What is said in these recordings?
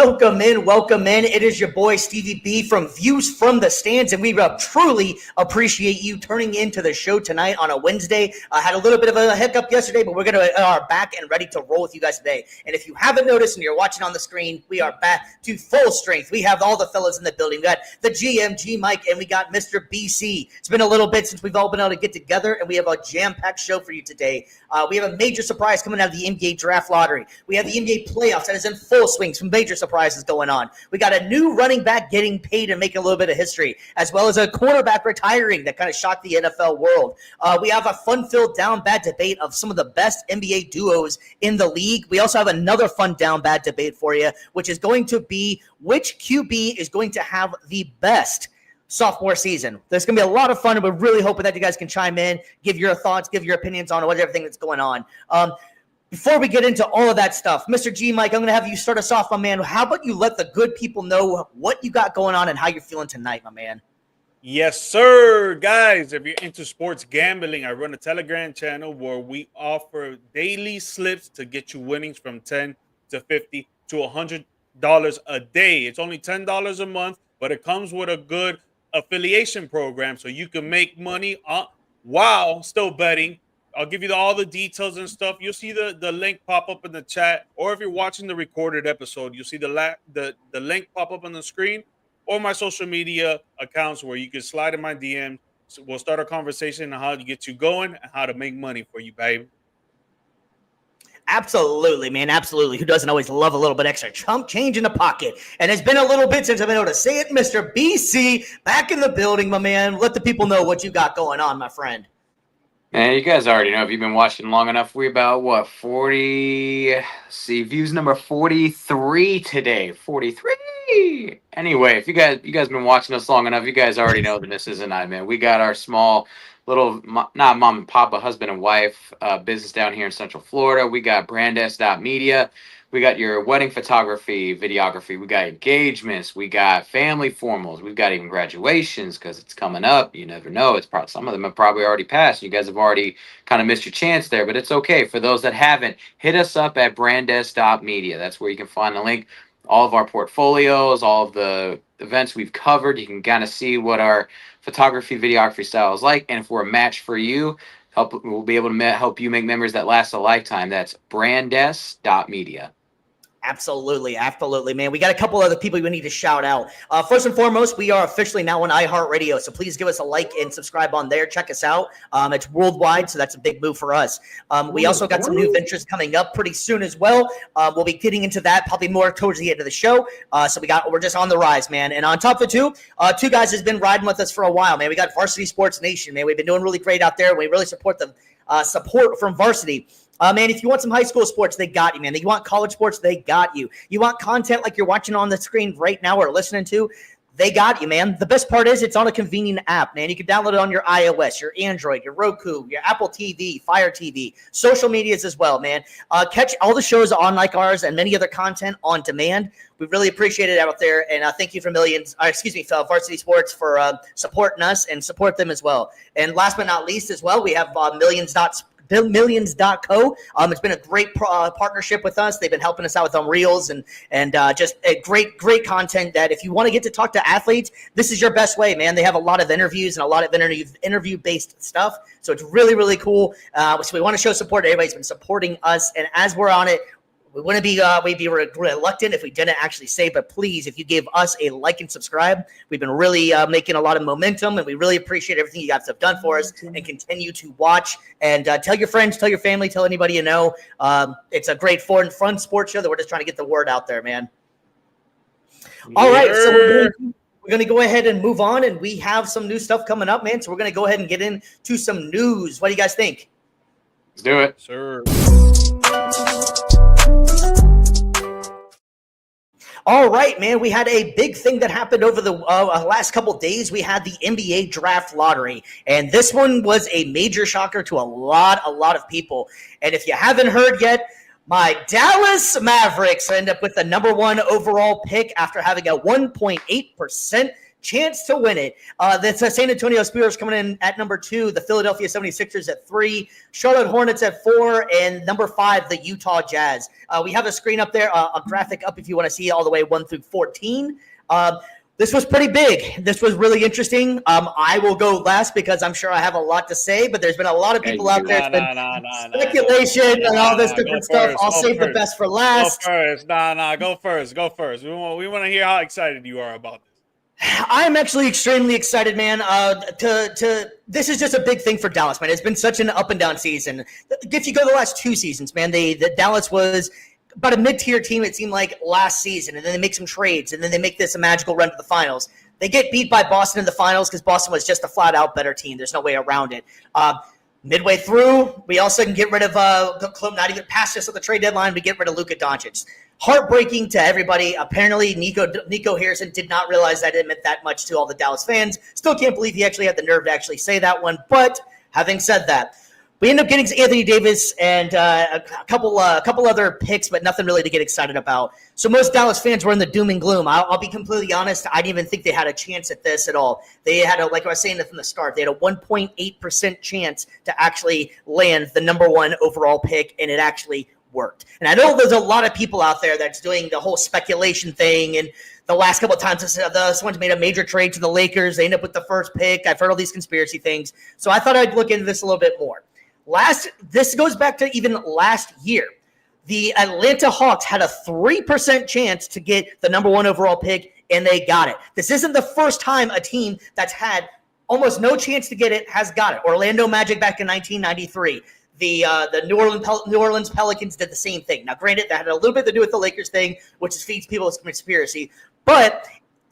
Welcome in. It is your boy Stevie B from Views from the Stands, and we truly appreciate you turning into the show tonight on a Wednesday. I had a little bit of a hiccup yesterday, but we're are back and ready to roll with you guys today. And if you haven't noticed and you're watching on the screen, we are back to full strength. We have all the fellas in the building. We got the GM, G Mike, and we got Mr. BC. It's been a little bit since we've all been able to get together, and we have a jam-packed show for you today. We have a major surprise coming out of the NBA draft lottery. We have the NBA playoffs that is in full swing. Some major surprises going on. We got a new running back getting paid and making a little bit of history, as well as a quarterback retiring that kind of shocked the NFL world. We have a fun-filled down-bad debate of some of the best NBA duos in the league. We also have another fun down-bad debate for you, which is going to be which QB is going to have the best sophomore season. There's going to be a lot of fun, and we're really hoping that you guys can chime in, give your thoughts, give your opinions on everything that's going on. Before we get into all of that stuff, Mr. G Mike, I'm going to have you start us off, my man. How about you let the good people know what you got going on and how you're feeling tonight, my man? Yes, sir. Guys, if you're into sports gambling, I run a Telegram channel where we offer daily slips to get you winnings from $10 to $50 to $100 a day. It's only $10 a month, but it comes with a good affiliation program so you can make money while still betting. I'll give you all the details and stuff. You'll see the link pop up in the chat, or if you're watching the recorded episode, you'll see the link pop up on the screen, or my social media accounts where you can slide in my DM. So we'll start a conversation on how to get you going and how to make money for you, babe. Absolutely, man. Absolutely. Who doesn't always love a little bit extra chump change in the pocket? And it's been a little bit since I've been able to say it. Mr. BC, back in the building, my man. Let the people know what you got going on, my friend. Man, you guys already know if you've been watching long enough. We're about, 40, views number 43 today. 43! Anyway, if you guys been watching us long enough, you guys already know that this isn't I, man. We got our small little, not mom and pop, but husband and wife business down here in Central Florida. We got brands.media. We got your wedding photography, videography. We got engagements. We got family formals. We've got even graduations because it's coming up. You never know. Some of them have probably already passed. You guys have already kind of missed your chance there, but it's okay. For those that haven't, hit us up at brandes.media. That's where you can find the link. All of our portfolios, all of the events we've covered. You can kind of see what our photography, videography style is like. And if we're a match for you, we'll be able to help you make memories that last a lifetime. That's brandes.media. Absolutely, man. We got a couple other people we need to shout out. First and foremost, we are officially now on iHeartRadio, so please give us a like and subscribe on there. Check us out. It's worldwide, so that's a big move for us. We also got some new ventures coming up pretty soon as well. We'll be getting into that probably more towards the end of the show. So we're just on the rise, man. And on top of two guys has been riding with us for a while, man. We got Varsity Sports Nation, man. We've been doing really great out there. We really support the support from Varsity. Man, if you want some high school sports, they got you, man. You want college sports, they got you. You want content like you're watching on the screen right now or listening to, they got you, man. The best part is it's on a convenient app, man. You can download it on your iOS, your Android, your Roku, your Apple TV, Fire TV, social medias as well, man. Catch all the shows on like ours and many other content on demand. We really appreciate it out there, and thank you for Varsity Sports for supporting us and support them as well. And last but not least as well, we have Millions.co. It's been a great partnership with us. They've been helping us out with Reels and just a great content that if you want to get to talk to athletes, this is your best way, man. They have a lot of interviews and a lot of interview-based stuff. So it's really, really cool. So we want to show support. Everybody's been supporting us. And as we're on it, we wouldn't be we'd be reluctant if we didn't actually say, but please, if you give us a like and subscribe, we've been really making a lot of momentum, and we really appreciate everything you guys have done for us, and continue to watch and tell your friends, tell your family, tell anybody you know. It's a great fun sports show that we're just trying to get the word out there, man. All right, so we're going to go ahead and move on, and we have some new stuff coming up, man. So we're going to go ahead and get into some news. What do you guys think? Let's do it, sir. All right, man. We had a big thing that happened over the last couple days. We had the NBA draft lottery, and this one was a major shocker to a lot of people. And if you haven't heard yet, my Dallas Mavericks end up with the number 1 overall pick after having a 1.8% chance to win it. That's San Antonio Spurs coming in at number 2, the Philadelphia 76ers at 3, Charlotte Hornets at 4, and number 5, the Utah Jazz. We have a screen up there, a graphic up if you want to see all the way 1 through 14. This was pretty big. This was really interesting. I will go last because I'm sure I have a lot to say, but there's been a lot of people out there. Speculation and all this different stuff. I'll save the best for last. Go first. Go first. Go first. We want to hear how excited you are about this. I'm actually extremely excited, man. This is just a big thing for Dallas, man. It's been such an up and down season. If you go the last 2 seasons, man, the Dallas was about a mid-tier team, it seemed like, last season, and then they make some trades, and then they make this a magical run to the finals. They get beat by Boston in the finals because Boston was just a flat-out better team. There's no way around it. Midway through, we also can get rid of not even past us at the trade deadline. We get rid of Luka Doncic. Heartbreaking to everybody. Apparently, Nico Harrison did not realize that it meant that much to all the Dallas fans. Still can't believe he actually had the nerve to actually say that one. But having said that, we end up getting Anthony Davis and a couple other picks, but nothing really to get excited about. So most Dallas fans were in the doom and gloom. I'll be completely honest. I didn't even think they had a chance at this at all. They had, like I was saying from the start, they had a 1.8% chance to actually land the number 1 overall pick, and it actually worked. And I know there's a lot of people out there that's doing the whole speculation thing, and the last couple of times someone's made a major trade to the Lakers. They end up with the first pick. I've heard all these conspiracy things. So I thought I'd look into this a little bit more. This goes back to even last year. The Atlanta Hawks had a 3% chance to get the number 1 overall pick, and they got it. This isn't the first time a team that's had almost no chance to get it has got it. Orlando Magic back in 1993. The New Orleans Pelicans did the same thing. Now, granted, that had a little bit to do with the Lakers thing, which feeds people with conspiracy, but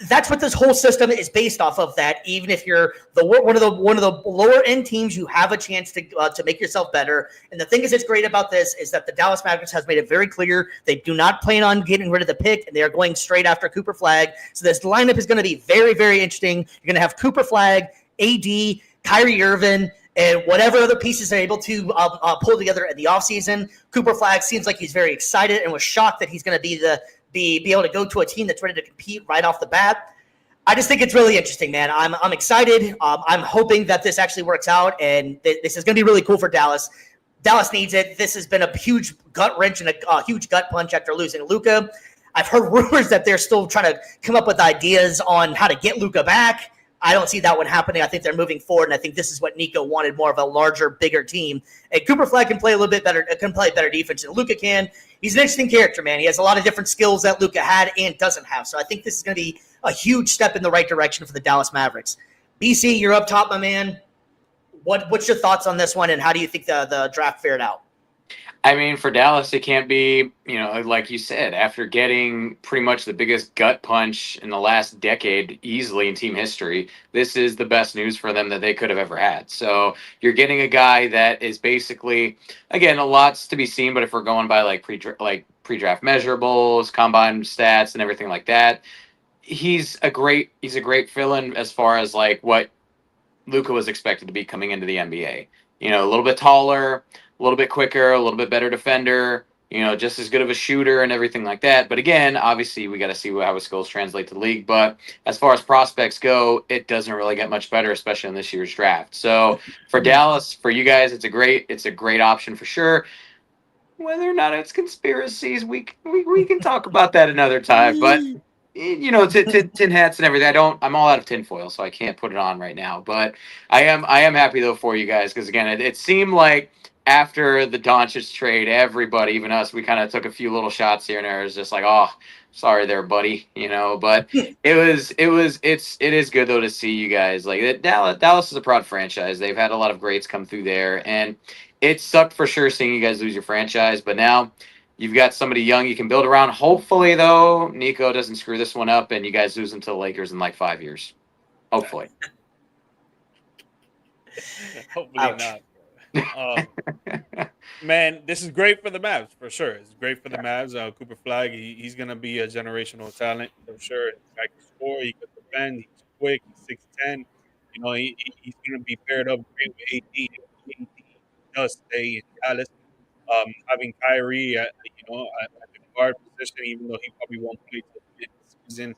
that's what this whole system is based off of. That even if you're one of the lower end teams, you have a chance to make yourself better. And the thing that's great about this is that the Dallas Mavericks has made it very clear they do not plan on getting rid of the pick, and they are going straight after Cooper Flagg. So this lineup is going to be very, very interesting. You're going to have Cooper Flagg, AD, Kyrie Irving, and whatever other pieces they're able to pull together in the offseason. Cooper Flagg seems like he's very excited and was shocked that he's going to be able to go to a team that's ready to compete right off the bat. I just think it's really interesting, man. I'm excited. I'm hoping that this actually works out, and this is going to be really cool for Dallas. Dallas needs it. This has been a huge gut wrench and a huge gut punch after losing Luka. I've heard rumors that they're still trying to come up with ideas on how to get Luka back. I don't see that one happening. I think they're moving forward, and I think this is what Nico wanted, more of a larger, bigger team. And Cooper Flagg can play a little bit better, can play better defense than Luka can. He's an interesting character, man. He has a lot of different skills that Luka had and doesn't have. So I think this is going to be a huge step in the right direction for the Dallas Mavericks. BC, you're up top, my man. What's your thoughts on this one, and how do you think the draft fared out? I mean, for Dallas, it can't be, like you said, after getting pretty much the biggest gut punch in the last decade easily in team history, this is the best news for them that they could have ever had. So you're getting a guy that is basically, again, a lot's to be seen, but if we're going by pre-draft measurables, combine stats, and everything like that, he's a great fill-in as far as like what Luka was expected to be coming into the NBA. A little bit taller, a little bit quicker, a little bit better defender, just as good of a shooter and everything like that. But again, obviously we got to see how his skills translate to the league. But as far as prospects go, it doesn't really get much better, especially in this year's draft. So for Dallas, for you guys, it's a great option for sure. Whether or not it's conspiracies, we can talk about that another time. But tin hats and everything. I'm all out of tinfoil, so I can't put it on right now. But I am happy though for you guys, because again, it seemed like after the Doncic trade, everybody, even us, we kind of took a few little shots here and there. It's just like, oh, sorry there, buddy. But it is good though to see you guys like Dallas is a proud franchise. They've had a lot of greats come through there, and it sucked for sure seeing you guys lose your franchise. But now you've got somebody young you can build around. Hopefully, though, Nico doesn't screw this one up and you guys lose them to the Lakers in like 5 years. Hopefully. Hopefully not. Man, this is great for the Mavs, for sure. It's great for the Mavs. Cooper Flagg, he's going to be a generational talent, for sure. He can score, he can defend, he's quick, he's 6'10". He's going to be paired up great with AD. AD does stay in Dallas. Having Kyrie at the guard position, even though he probably won't play till the season,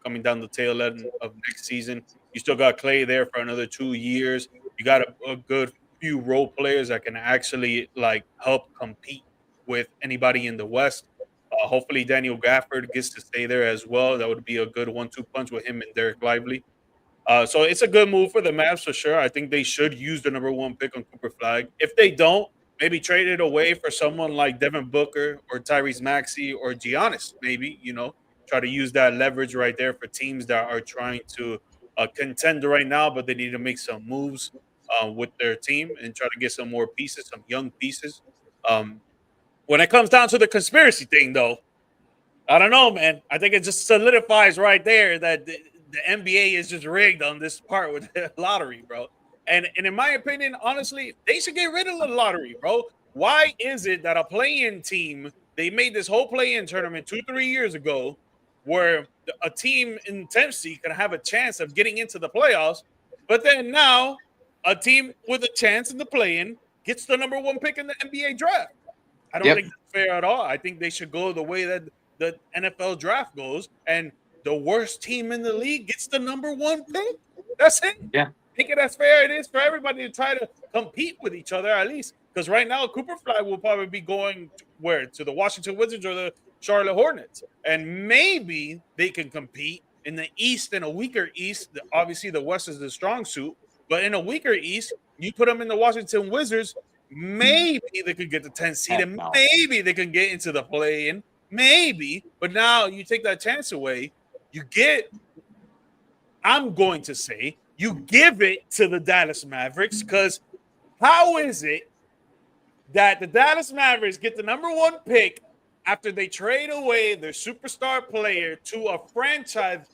coming down the tail end of next season. You still got Clay there for another 2 years. You got a good few role players that can actually like help compete with anybody in the West. Hopefully, Daniel Gafford gets to stay there as well. That would be a good 1-2 punch with him and Derek Lively. So it's a good move for the Mavs for sure. I think they should use the number 1 pick on Cooper Flag. If they don't, maybe trade it away for someone like Devin Booker or Tyrese Maxey or Giannis. Maybe try to use that leverage right there for teams that are trying to contend right now, but they need to make some moves with their team and try to get some more pieces, some young pieces. When it comes down to the conspiracy thing, though, I don't know, man. I think it just solidifies right there that the NBA is just rigged on this part with the lottery, bro. And in my opinion, honestly, they should get rid of the lottery, bro. Why is it that a play-in team, they made this whole play-in tournament 2-3 years ago where a team in 10th seed can have a chance of getting into the playoffs, but then now a team with a chance in the play-in gets the number 1 pick in the NBA draft? I don't think that's fair at all. I think they should go the way that the NFL draft goes, and the worst team in the league gets the number 1 pick. That's it. Yeah. I think that's fair. It is for everybody to try to compete with each other at least. Because right now, Cooper Flag will probably be going to the Washington Wizards or the Charlotte Hornets. And maybe they can compete in the East, in a weaker East. Obviously, the West is the strong suit. But in a weaker East, you put them in the Washington Wizards, maybe they could get the 10th seed, and maybe they can get into the play-in. Maybe. But now you take that chance away. I'm going to say, you give it to the Dallas Mavericks, because how is it that the Dallas Mavericks get the number 1 pick after they trade away their superstar player to a franchise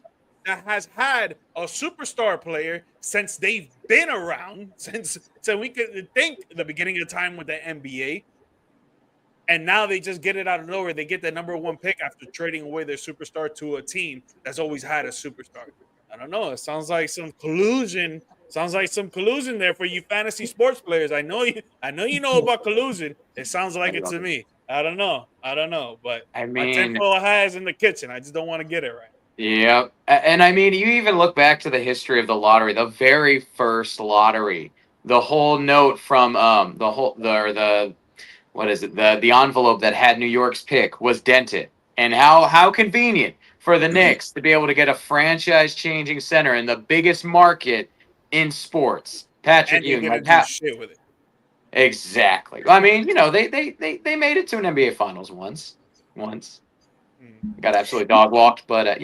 that has had a superstar player since they've been around, since we could think the beginning of time with the NBA, and now they just get it out of nowhere. They get the number 1 pick after trading away their superstar to a team that's always had a superstar. I don't know. It sounds like some collusion. Sounds like some collusion there for you fantasy sports players. I know you know about collusion. It sounds like it to me. I don't know. But my tinfoil hat is in the kitchen. I just don't want to get it right. Yeah. And I mean, you even look back to the history of the lottery, the very first lottery, the whole note from the envelope that had New York's pick was dented. And how convenient for the Knicks to be able to get a franchise-changing center in the biggest market in sports. Patrick Ewing, like do shit with it. Exactly. I mean, they made it to an NBA Finals once. Got absolutely dog walked, but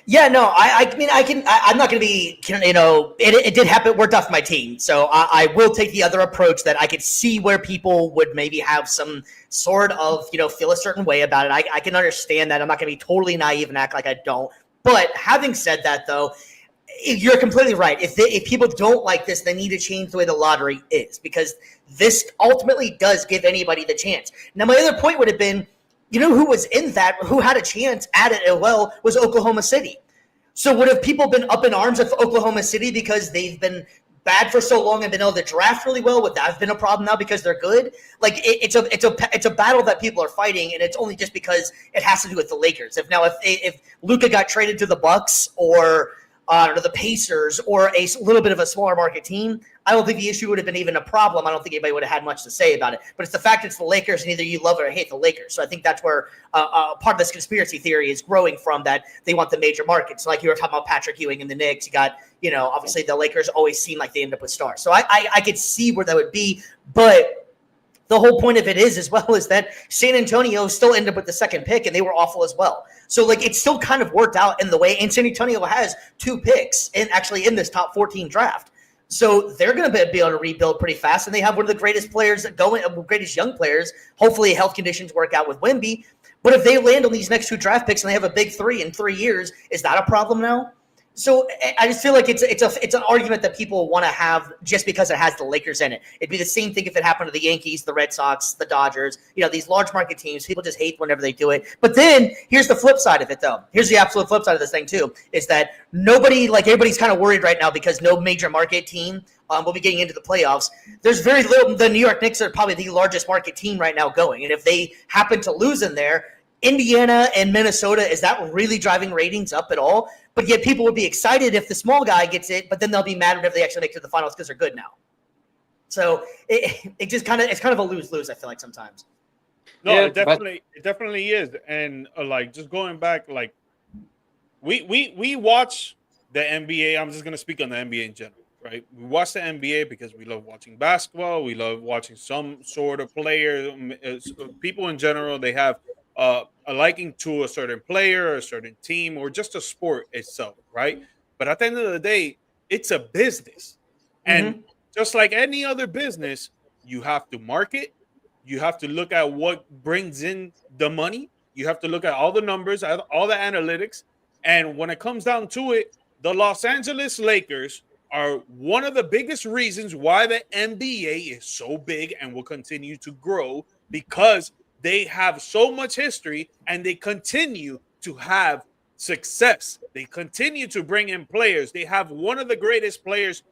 Yeah, no, I'm not going to be, it did happen. It worked off my team. So I will take the other approach that I could see where people would maybe have some sort of, feel a certain way about it. I can understand that. I'm not going to be totally naive and act like I don't. But having said that, though, you're completely right. If people don't like this, they need to change the way the lottery is, because this ultimately does give anybody the chance. Now, my other point would have been, who had a chance at it as well was Oklahoma City. So would have people been up in arms with Oklahoma City because they've been bad for so long and been able to draft really well? Would that have been a problem now because they're good? Like it's a battle that people are fighting, and it's only just because it has to do with the Lakers. If Luka got traded to the Bucks or the Pacers or a little bit of a smaller market team, I don't think the issue would have been even a problem. I don't think anybody would have had much to say about it. But it's the fact it's the Lakers, and either you love it or hate the Lakers. So I think that's where part of this conspiracy theory is growing from, that they want the major markets. So like you were talking about Patrick Ewing and the Knicks, you got, obviously the Lakers always seem like they end up with stars. So I could see where that would be, but the whole point of it is that San Antonio still ended up with the 2nd pick, and they were awful as well. So like it still kind of worked out in the way, and San Antonio has 2 picks in this top 14 draft. So they're going to be able to rebuild pretty fast, and they have one of the greatest players greatest young players. Hopefully health conditions work out with Wemby. But if they land on these next 2 draft picks and they have a big 3 in 3 years, is that a problem now? So I just feel like it's an argument that people want to have just because it has the Lakers in it. It'd be the same thing if it happened to the Yankees, the Red Sox, the Dodgers, these large market teams. People just hate whenever they do it. But then here's the flip side of it, though. Here's the absolute flip side of this thing, too, is that everybody's kind of worried right now because no major market team will be getting into the playoffs. There's very little. The New York Knicks are probably the largest market team right now going. And if they happen to lose in there, Indiana and Minnesota, is that really driving ratings up at all? But yet people would be excited if the small guy gets it, but then they'll be mad if they actually make it to the finals because they're good now. So it just it's kind of a lose-lose, I feel like sometimes. No, Yeah, it definitely is. And like just going back, like we watch the NBA. I'm just gonna speak on the NBA in general, right? We watch the NBA because we love watching basketball. We love watching some sort of player. People in general, they have a liking to a certain player, a certain team, or just a sport itself, right? But at the end of the day, it's a business, and just like any other business, you have to market. You have to look at what brings in the money. You have to look at all the numbers, all the analytics. And when it comes down to it, the Los Angeles Lakers are one of the biggest reasons why the NBA is so big and will continue to grow, because they have so much history and they continue to have success. They continue to bring in players. They have one of the greatest players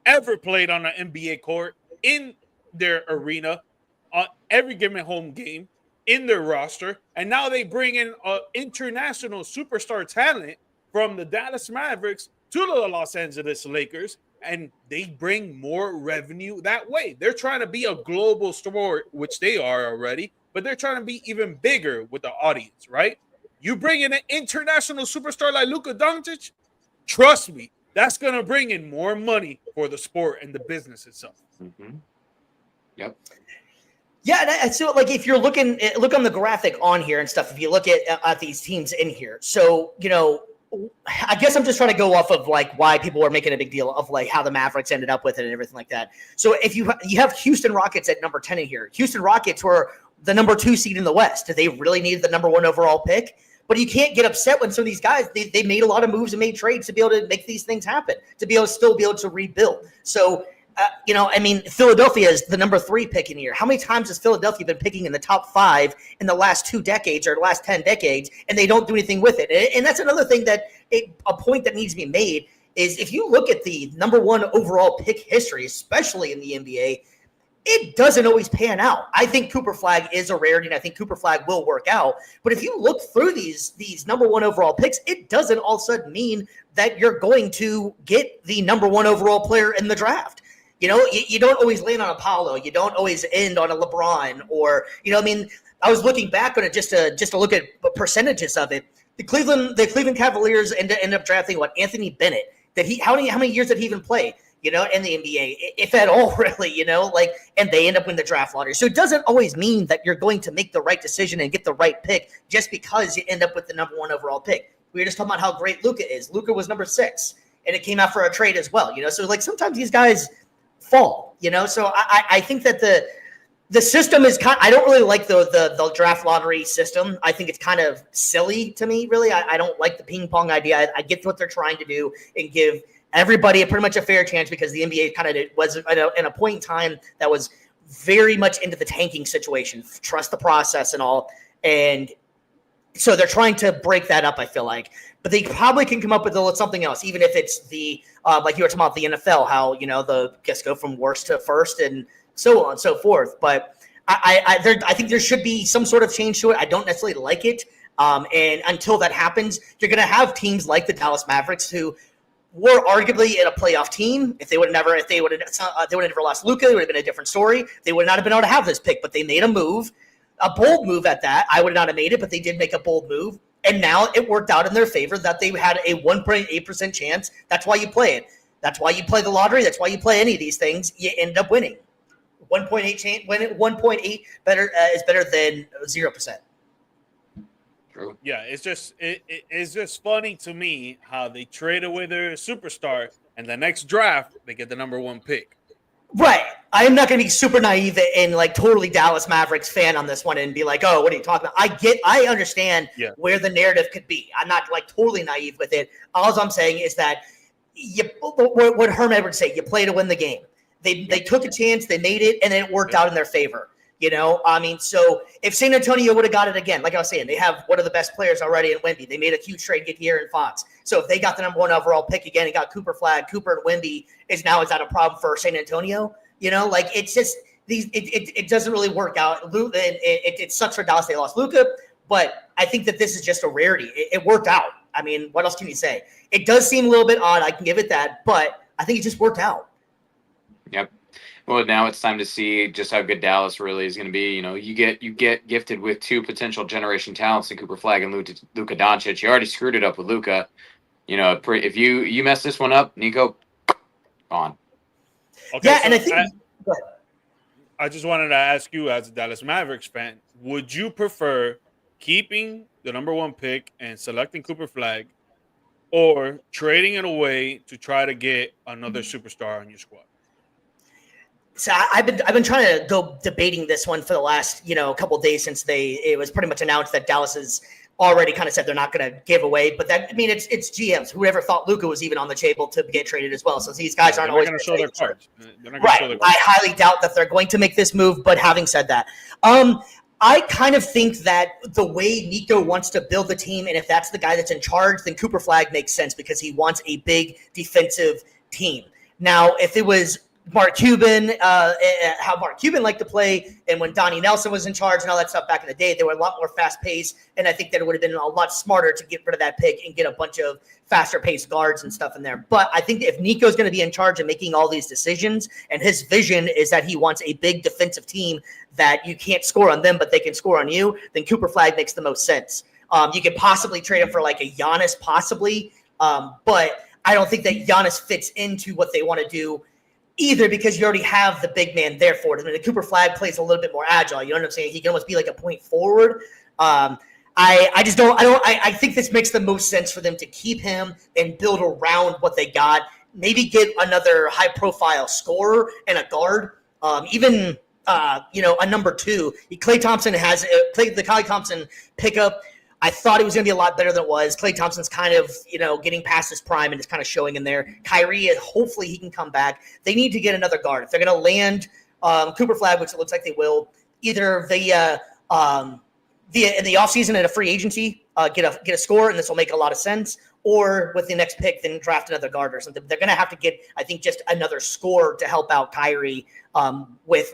ever played on an NBA court in their arena on every given home game in their roster. And now they bring in international superstar talent from the Dallas Mavericks to the Los Angeles Lakers, and they bring more revenue that way. They're trying to be a global sport, which they are already, but they're trying to be even bigger with the audience, right? You bring in an international superstar like Luka Doncic, trust me, that's going to bring in more money for the sport and the business itself. Mm-hmm. Yep. Yeah, and so like if you're look on the graphic on here and stuff, if you look at these teams in here, so I guess I'm just trying to go off of like why people are making a big deal of like how the Mavericks ended up with it and everything like that. So if you have Houston Rockets at number 10 in here, Houston Rockets were the number 2 seed in the West. They really needed the number 1 overall pick. But you can't get upset when some of these guys, they made a lot of moves and made trades to be able to make these things happen, to be able to still be able to rebuild. So, Philadelphia is the number 3 pick in here. How many times has Philadelphia been picking in the top 5 in the last 2 decades or last 10 decades, and they don't do anything with it? And that's another thing a point that needs to be made is if you look at the number 1 overall pick history, especially in the NBA, it doesn't always pan out. I think Cooper Flag is a rarity, and I think Cooper Flag will work out. But if you look through these number 1 overall picks, it doesn't all of a sudden mean that you're going to get the number 1 overall player in the draft. You don't always land on Apollo. You don't always end on a LeBron or, I was looking back on it just to look at percentages of it. The Cleveland Cavaliers end up drafting Anthony Bennett. How many years did he even play? In the NBA, if at all, really, and they end up winning the draft lottery. So it doesn't always mean that you're going to make the right decision and get the right pick just because you end up with the number 1 overall pick. We were just talking about how great Luka is. Luka was number 6, and it came out for a trade as well. So sometimes these guys fall. So I think that the system is I don't really like the draft lottery system. I think it's kind of silly to me, really. I don't like the ping pong idea. I get what they're trying to do and give everybody pretty much a fair chance because the NBA kind of was in a point in time that was very much into the tanking situation, trust the process and all. And so they're trying to break that up, I feel like. But they probably can come up with something else, even if it's the like you were talking about the NFL, how the guests go from worst to first and so on and so forth. But I think there should be some sort of change to it. I don't necessarily like it. And until that happens, you're going to have teams like the Dallas Mavericks who were arguably in a playoff team. If they would have never lost Luka, it would have been a different story. They would not have been able to have this pick, but they made a bold move at that. I would not have made it, but they did make a bold move. And now it worked out in their favor that they had a 1.8% chance. That's why you play it. That's why you play the lottery. That's why you play any of these things. You end up winning. 1.8 is better than 0%. True. Yeah, it's just funny to me how they trade away their superstar, and the next draft they get the number 1 pick. Right. I am not going to be super naive and totally Dallas Mavericks fan on this one and be like, oh, what are you talking about? I understand where the narrative could be. I'm not totally naive with it. All I'm saying is that what Herm Edwards say, you play to win the game. They took a chance, they made it, and then it worked out in their favor. So if San Antonio would have got it again, like I was saying, they have one of the best players already in Wemby. They made a huge trade get here in Fox. So if they got the number 1 overall pick again and got Cooper Flag, Cooper and Wemby is that a problem for San Antonio? It's just it doesn't really work out. It sucks for Dallas. They lost Luka, but I think that this is just a rarity. It worked out. I mean, what else can you say? It does seem a little bit odd. I can give it that, but I think it just worked out. Yep. Well, now it's time to see just how good Dallas really is going to be. You get gifted with two potential generation talents in Cooper Flag and Luka Doncic. You already screwed it up with Luka. If you mess this one up, Nico, gone. Okay, Yeah, so and I think. I just wanted to ask you, as a Dallas Mavericks fan, would you prefer keeping the number 1 pick and selecting Cooper Flag, or trading it away to try to get another superstar on your squad? So I've been trying to go debating this one for the last couple of days since it was pretty much announced that Dallas has already kind of said they're not going to give away. But it's GMs. Whoever thought Luka was even on the table to get traded as well. So these guys aren't always going to show their cards. Right. I highly doubt that they're going to make this move. But having said that, I kind of think that the way Nico wants to build the team, and if that's the guy that's in charge, then Cooper Flag makes sense because he wants a big defensive team. Now, if it was Mark Cuban, how Mark Cuban liked to play, and when Donnie Nelson was in charge and all that stuff back in the day, they were a lot more fast-paced, and I think that it would have been a lot smarter to get rid of that pick and get a bunch of faster-paced guards and stuff in there. But I think if Nico's going to be in charge of making all these decisions, and his vision is that he wants a big defensive team that you can't score on them, but they can score on you, then Cooper Flag makes the most sense. You could possibly trade him for like a Giannis, possibly, but I don't think that Giannis fits into what they want to do either, because you already have the big man there for it. I mean, the Cooper Flag plays a little bit more agile. You know what I'm saying? He can almost be like a point forward. I think this makes the most sense for them to keep him and build around what they got. Maybe get another high profile scorer and a guard. Even a number 2. Klay Thompson has played the Klay Thompson pickup. I thought he was going to be a lot better than it was. Klay Thompson's kind of, getting past his prime and it's kind of showing in there. Kyrie, hopefully he can come back. They need to get another guard. If they're going to land Cooper Flag, which it looks like they will, either via in the offseason at a free agency, get a score, and this will make a lot of sense, or with the next pick, then draft another guard or something. They're going to have to get, I think, just another score to help out Kyrie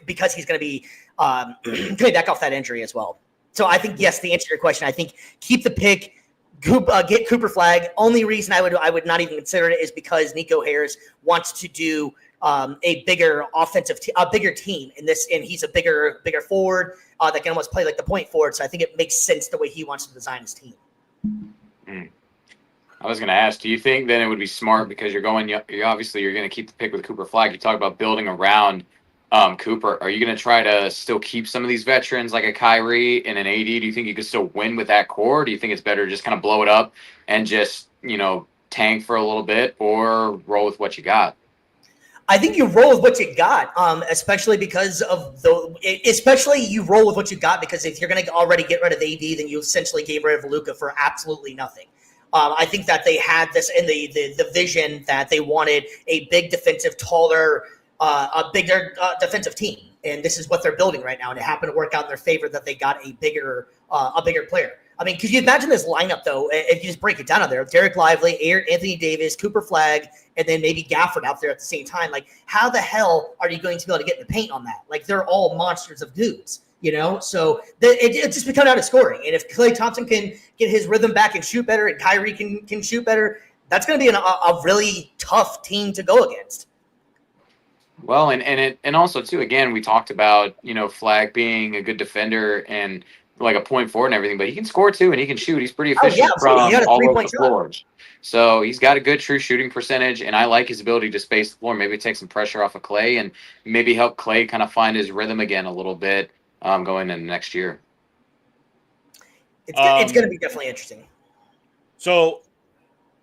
because he's going to be coming back off that injury as well. So I think, yes, the answer to your question, I think keep the pick, get Cooper Flag. Only reason I would not even consider it is because Nico Harris wants to do a bigger bigger team in this, and he's a bigger forward that can almost play like the point forward. So I think it makes sense the way he wants to design his team. I was going to ask, do you think then it would be smart, because you're going to keep the pick with Cooper Flag? You talk about building around Cooper. Are you going to try to still keep some of these veterans like a Kyrie and an AD? Do you think you could still win with that core? Do you think it's better to just kind of blow it up and just, tank for a little bit, or roll with what you got? I think you roll with what you got, especially because you roll with what you got, because if you're going to already get rid of AD, then you essentially gave rid of Luka for absolutely nothing. I think that they had this in the vision that they wanted a big defensive, taller, a bigger defensive team, and this is what they're building right now. And it happened to work out in their favor that they got a bigger player. I mean, could you imagine this lineup though? If you just break it down out there, Derek Lively, Anthony Davis, Cooper Flag, and then maybe Gafford out there at the same time. Like, how the hell are you going to be able to get in the paint on that? Like, they're all monsters of dudes. So it just becomes out of scoring. And if Klay Thompson can get his rhythm back and shoot better, and Kyrie can shoot better, that's going to be a really tough team to go against. Well, and also too, again, we talked about Flag being a good defender and like a point forward and everything, but he can score too, and he can shoot. He's pretty efficient from all over the floors. So he's got a good true shooting percentage, and I like his ability to space the floor. Maybe take some pressure off of Klay, and maybe help Klay kind of find his rhythm again a little bit going into next year. It's going to be definitely interesting. So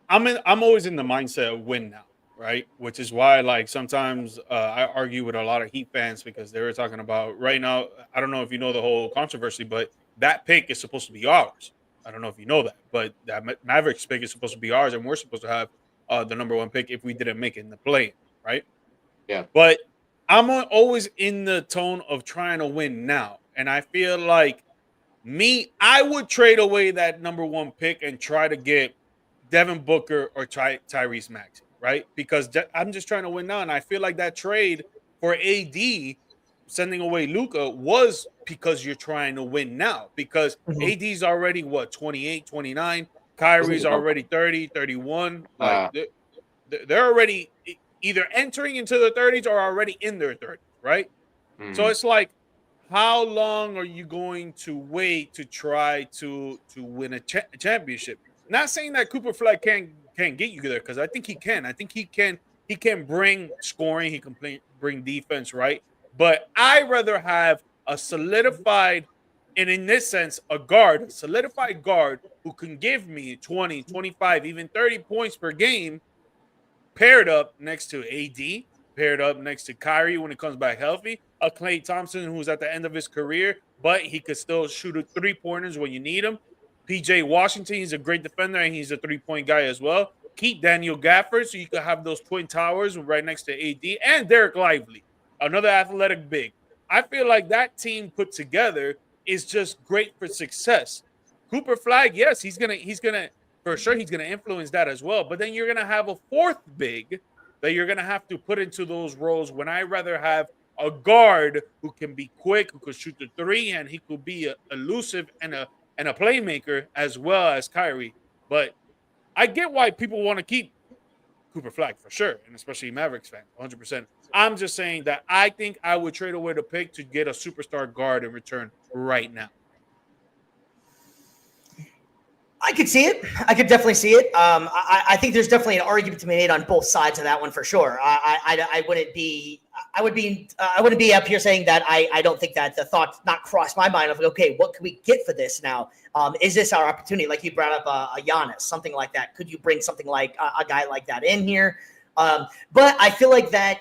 I'm always in the mindset of win now, right? Which is why, like, sometimes I argue with a lot of Heat fans, because they were talking about right now. I don't know if you know the whole controversy, but that pick is supposed to be ours. I don't know if you know that, but that Mavericks pick is supposed to be ours, and we're supposed to have the number 1 pick if we didn't make it in the play, right? Yeah. But I'm always in the tone of trying to win now, and I feel like I would trade away that number 1 pick and try to get Devin Booker or Tyrese Maxey, right? Because I'm just trying to win now, and I feel like that trade for AD sending away Luka was because you're trying to win now. Because AD's already, 28, 29. Kyrie's already 30, 31. Like, they're already either entering into the 30s or already in their 30s, right? So it's like, how long are you going to wait to try to win a championship? Not saying that Cooper Flag can't get you there, because I think he can. I think he can bring scoring. He can bring defense, right? But I rather have a solidified, and in this sense, a solidified guard who can give me 20, 25, even 30 points per game, paired up next to AD, paired up next to Kyrie when it comes back healthy, a Klay Thompson who's at the end of his career, but he could still shoot 3-pointers when you need him. PJ Washington, he's a great defender, and he's a 3-point guy as well. Keep Daniel Gafford, so you could have those twin towers right next to AD, and Derek Lively, another athletic big. I feel like that team put together is just great for success. Cooper Flag, yes, he's gonna for sure he's gonna influence that as well. But then you're gonna have a fourth big that you're gonna have to put into those roles. When I rather have a guard who can be quick, who could shoot the three, and he could be elusive and a playmaker as well as Kyrie. But I get why people want to keep Cooper Flag for sure, and especially Mavericks fans, 100%. I'm just saying that I think I would trade away the pick to get a superstar guard in return right now. I could see it. I could definitely see it. I think there's definitely an argument to be made on both sides of that one for sure. I wouldn't be up here saying that I don't think that the thought not crossed my mind of, okay, what can we get for this now? Is this our opportunity? Like you brought up a Giannis, something like that. Could you bring something like a guy like that in here? But I feel like that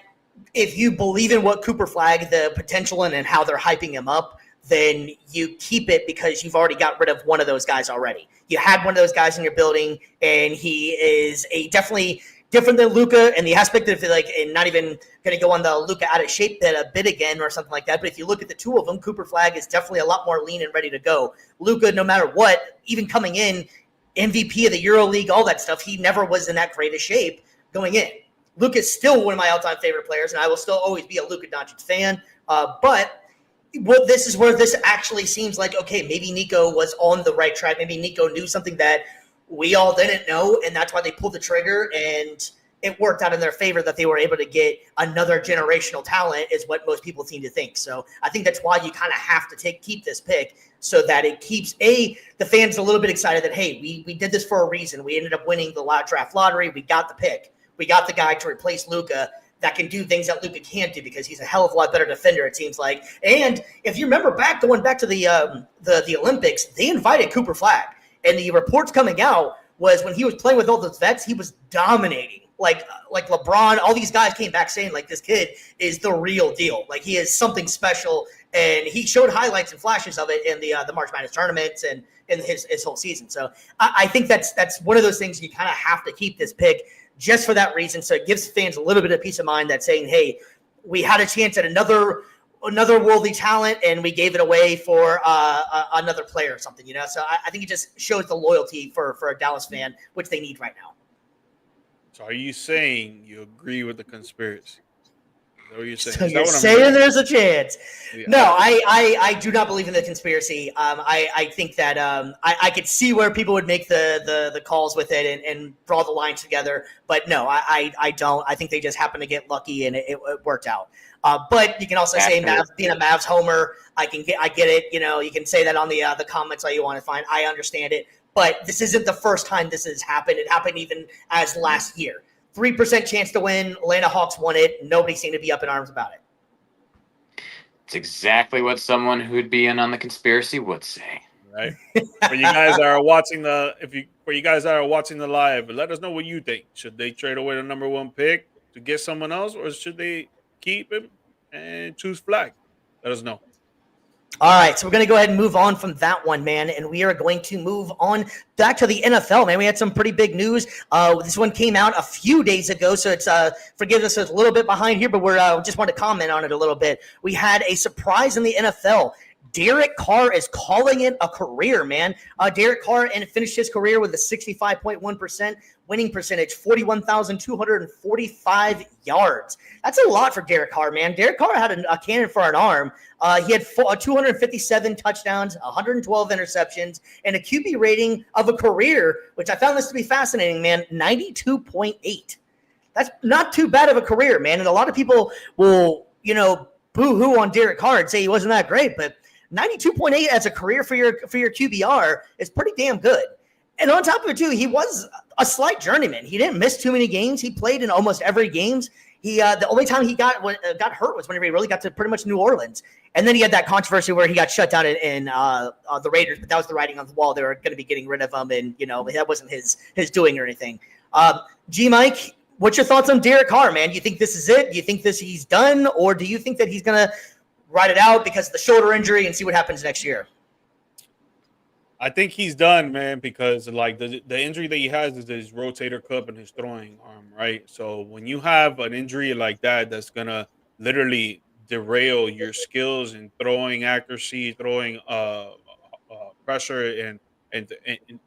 if you believe in what Cooper Flag, the potential and how they're hyping him up, then you keep it because you've already got rid of one of those guys already. You had one of those guys in your building, and he is definitely different than Luka in the aspect of and not even going to go on the Luka out of shape a bit again or something like that. But if you look at the two of them, Cooper Flag is definitely a lot more lean and ready to go. Luka, no matter what, even coming in, MVP of the EuroLeague, all that stuff, he never was in that great a shape going in. Luka is still one of my all-time favorite players, and I will still always be a Luka Doncic fan. But this is where this actually seems like, okay, maybe Nico was on the right track. Maybe Nico knew something that we all didn't know, and that's why they pulled the trigger, and it worked out in their favor that they were able to get another generational talent is what most people seem to think. So I think that's why you kind of have to keep this pick so that it keeps, the fans a little bit excited that, hey, we did this for a reason. We ended up winning the draft lottery. We got the pick. We got the guy to replace Luka that can do things that Luka can't do because he's a hell of a lot better defender, it seems like. And if you remember going back to the Olympics, they invited Cooper Flag. And the reports coming out was when he was playing with all those vets, he was dominating. Like LeBron, all these guys came back saying, like, this kid is the real deal. Like, he is something special. And he showed highlights and flashes of it in the March Madness tournaments and in his whole season. So I think that's one of those things you kind of have to keep this pick just for that reason. So it gives fans a little bit of peace of mind that saying, hey, we had a chance at another worldly talent and we gave it away for another player or something, So I think it just shows the loyalty for a Dallas fan, which they need right now. So are you saying you agree with the conspiracy? Is that what you're saying? So you're saying there's a chance. Yeah. No, I do not believe in the conspiracy. I think that I could see where people would make the calls with it and draw the lines together. But no, I don't. I think they just happened to get lucky and it worked out. But you can also say being a Mavs homer, I get it. You can say that on the comments all you want to find. I understand it. But this isn't the first time this has happened. It happened even as last year. 3% chance to win. Atlanta Hawks won it. Nobody seemed to be up in arms about it. It's exactly what someone who'd be in on the conspiracy would say. Right. For you guys that are watching the live, let us know what you think. Should they trade away the number one pick to get someone else, or should they keep him and choose Flag? Let us know. All right, so we're going to go ahead and move on from that one, man, and we are going to move on back to the NFL, man. We had some pretty big news. This one came out a few days ago, so it's forgive us, it's a little bit behind here, but we're just want to comment on it a little bit. We had a surprise in the NFL. Derek Carr is calling it a career, man. Derek Carr finished his career with a 65.1% winning percentage, 41,245 yards. That's a lot for Derek Carr, man. Derek Carr had a cannon for an arm. He had 257 touchdowns, 112 interceptions, and a QB rating of a career, which I found this to be fascinating, man, 92.8. That's not too bad of a career, man. And a lot of people will, boo-hoo on Derek Carr and say he wasn't that great, but 92.8 as a career for your QBR is pretty damn good. And on top of it, too, he was a slight journeyman. He didn't miss too many games. He played in almost every games. He the only time he got hurt was whenever he really got to pretty much New Orleans. And then he had that controversy where he got shut down in the Raiders, but that was the writing on the wall. They were going to be getting rid of him, and, that wasn't his doing or anything. G-Mike, what's your thoughts on Derek Carr, man? Do you think this is it? Do you think he's done? Or do you think that he's going to ride it out because of the shoulder injury and see what happens next year? I think he's done, man, because like the injury that he has is his rotator cuff and his throwing arm, right? So when you have an injury like that, that's gonna literally derail your skills in throwing accuracy, throwing pressure, and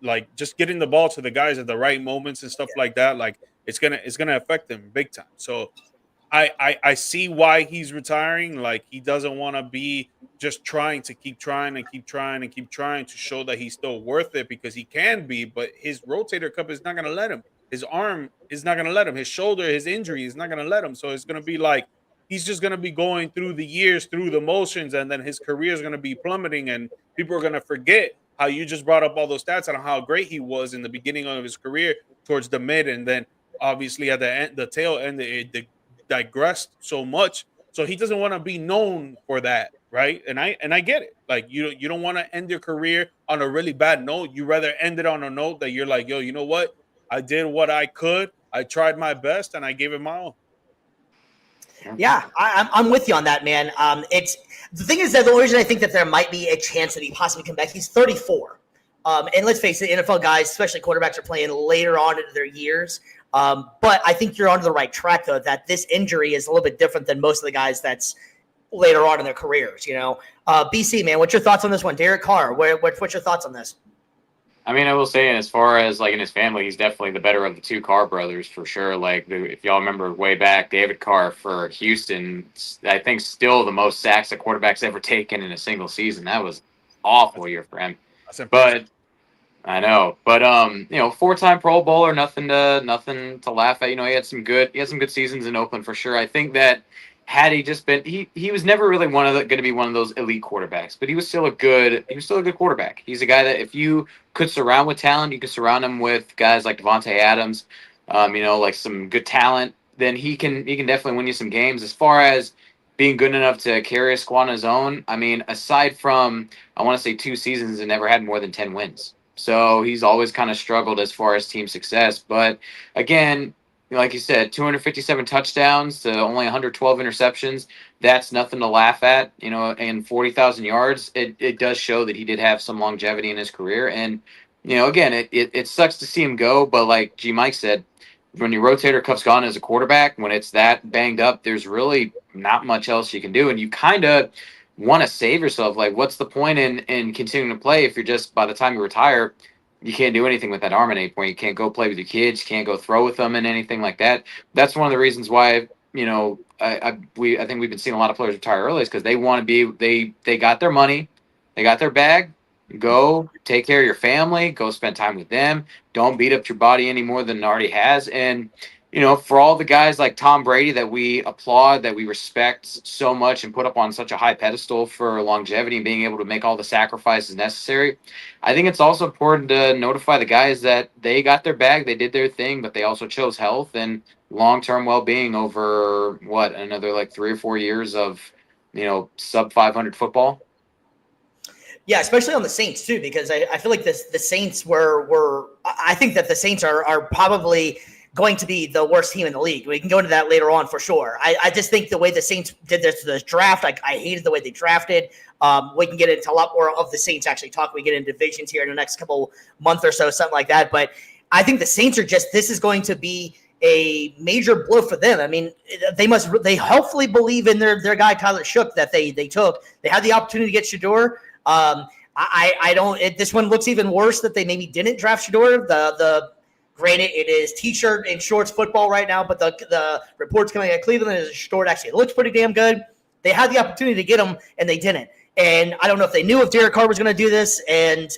like just getting the ball to the guys at the right moments and stuff like that. Like it's gonna affect him big time. So I see why he's retiring. Like he doesn't want to be just trying to keep trying to show that he's still worth it, because he can be, but his rotator cuff is not going to let him. His arm is not going to let him. His shoulder, his injury is not going to let him. So it's going to be like he's just going to be going through the years, through the motions, and then his career is going to be plummeting, and people are going to forget how you just brought up all those stats and how great he was in the beginning of his career towards the mid, and then obviously at the end, the tail end, it digressed so much. So he doesn't want to be known for that, right? And I get it. Like you don't want to end your career on a really bad note. You rather end it on a note that you're like, yo, you know what? I did what I could. I tried my best and I gave it my all. Yeah, I'm with you on that, man. It's the thing is that the only reason I think that there might be a chance that he possibly come back, he's 34. And let's face it, NFL guys, especially quarterbacks, are playing later on into their years. But I think you're on the right track, though, that this injury is a little bit different than most of the guys that's later on in their careers, BC, man, what's your thoughts on this one? Derek Carr, what's your thoughts on this? I mean, I will say, as far as like in his family, he's definitely the better of the two Carr brothers for sure. Like if y'all remember way back, David Carr for Houston, I think still the most sacks a quarterback's ever taken in a single season. That was awful year for him. But I know, but 4-time Pro Bowler, nothing to laugh at. He had some good seasons in Oakland for sure. I think that had he just been, he was never really going to be one of those elite quarterbacks, but he was still a good quarterback. He's a guy that if you could surround with talent, you could surround him with guys like Devontae Adams, like some good talent, then he can definitely win you some games. As far as being good enough to carry a squad on his own, I mean, aside from, I want to say 2 seasons and never had more than 10 wins. So he's always kind of struggled as far as team success. But again, like you said, 257 touchdowns to only 112 interceptions. That's nothing to laugh at, and 40,000 yards. It does show that he did have some longevity in his career. And, again, it sucks to see him go. But like G. Mike said, when your rotator cuff's gone as a quarterback, when it's that banged up, there's really not much else you can do. And you kind of want to save yourself. Like, what's the point in continuing to play if you're just, by the time you retire, you can't do anything with that arm at any point. You can't go play with your kids. You can't go throw with them and anything like that. That's one of the reasons why, I think we've been seeing a lot of players retire early, is because they want to be, they got their money, they got their bag, go take care of your family, go spend time with them. Don't beat up your body any more than it already has. And, for all the guys like Tom Brady that we applaud, that we respect so much and put up on such a high pedestal for longevity and being able to make all the sacrifices necessary, I think it's also important to notify the guys that they got their bag, they did their thing, but they also chose health and long-term well-being over, another like 3 or 4 years of, sub 500 football. Yeah, especially on the Saints too, because I feel like the Saints I think that the Saints are probably going to be the worst team in the league. We can go into that later on for sure. I just think the way the Saints did this draft, I hated the way they drafted. We can get into a lot more of the Saints actually talk. We get into divisions here in the next couple months or so, something like that. But I think the Saints are this is going to be a major blow for them. I mean, they hopefully believe in their guy Tyler Shook that they took. They had the opportunity to get Shador. I don't. This one looks even worse that they maybe didn't draft Shador. The granted, it is t-shirt and shorts football right now, but the reports coming out of Cleveland is Shador actually looks pretty damn good. They had the opportunity to get him and they didn't. And I don't know if they knew if Derek Carr was going to do this, and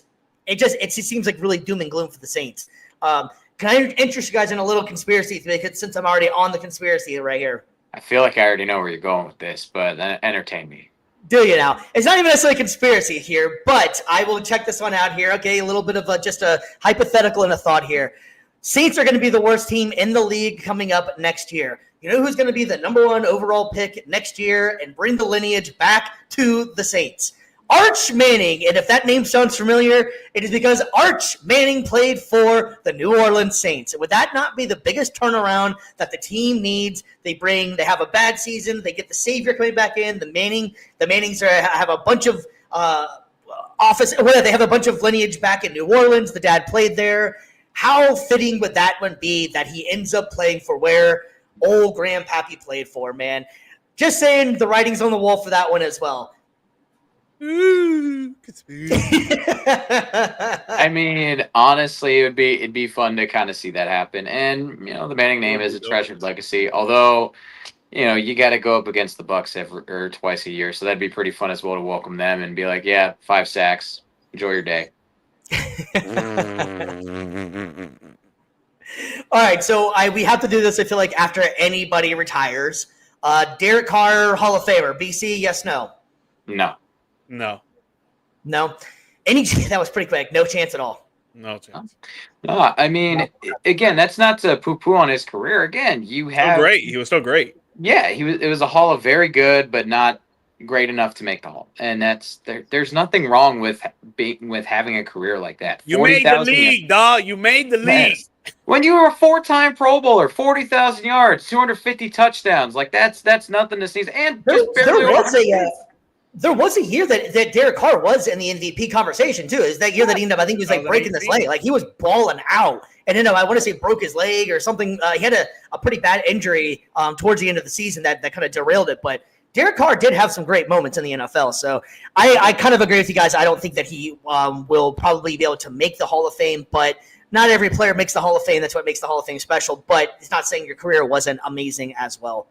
it just seems like really doom and gloom for the Saints. Can I interest you guys in a little conspiracy theory, since I'm already on the conspiracy right here? I feel like I already know where you're going with this, but entertain me. Do you now? It's not even necessarily a conspiracy here, but I will check this one out here. Okay, a little bit of just a hypothetical and a thought here. Saints are going to be the worst team in the league coming up next year. You know who's going to be the number 1 overall pick next year and bring the lineage back to the Saints? Arch Manning. And if that name sounds familiar, it is because Arch Manning played for the New Orleans Saints. Would that not be the biggest turnaround that the team needs? They have a bad season. They get the savior coming back in. The Mannings have a bunch of they have a bunch of lineage back in New Orleans. The dad played there. How fitting would that one be that he ends up playing for where old Grandpappy played for, man? Just saying, the writing's on the wall for that one as well. I mean, honestly, it'd be fun to kind of see that happen. And the Manning name is a treasured legacy. Although, you got to go up against the Bucks twice a year, so that'd be pretty fun as well to welcome them and be like, yeah, 5 sacks, enjoy your day. All right, so we have to do this. I feel like after anybody retires, Derek Carr, Hall of Famer, BC, yes, no, no. That was pretty quick. No chance at all. No chance. No, I mean, again, that's not to poo-poo on his career. Again, He was still great. Yeah, it was a Hall of very good, but not great enough to make the Hall. And there's nothing wrong with having a career like that. You made the league, dog. You made the league. When you were a 4-time Pro Bowler, 40,000 yards, 250 touchdowns, like that's nothing to sneeze. And there was a year that Derek Carr was in the MVP conversation too. Is that year that he ended up? I think he was like breaking this leg. Like he was balling out, and I want to say broke his leg or something. He had a pretty bad injury towards the end of the season that kind of derailed it. But Derek Carr did have some great moments in the NFL. So I kind of agree with you guys. I don't think that he will probably be able to make the Hall of Fame, but not every player makes the Hall of Fame. That's what makes the Hall of Fame special. But it's not saying your career wasn't amazing as well.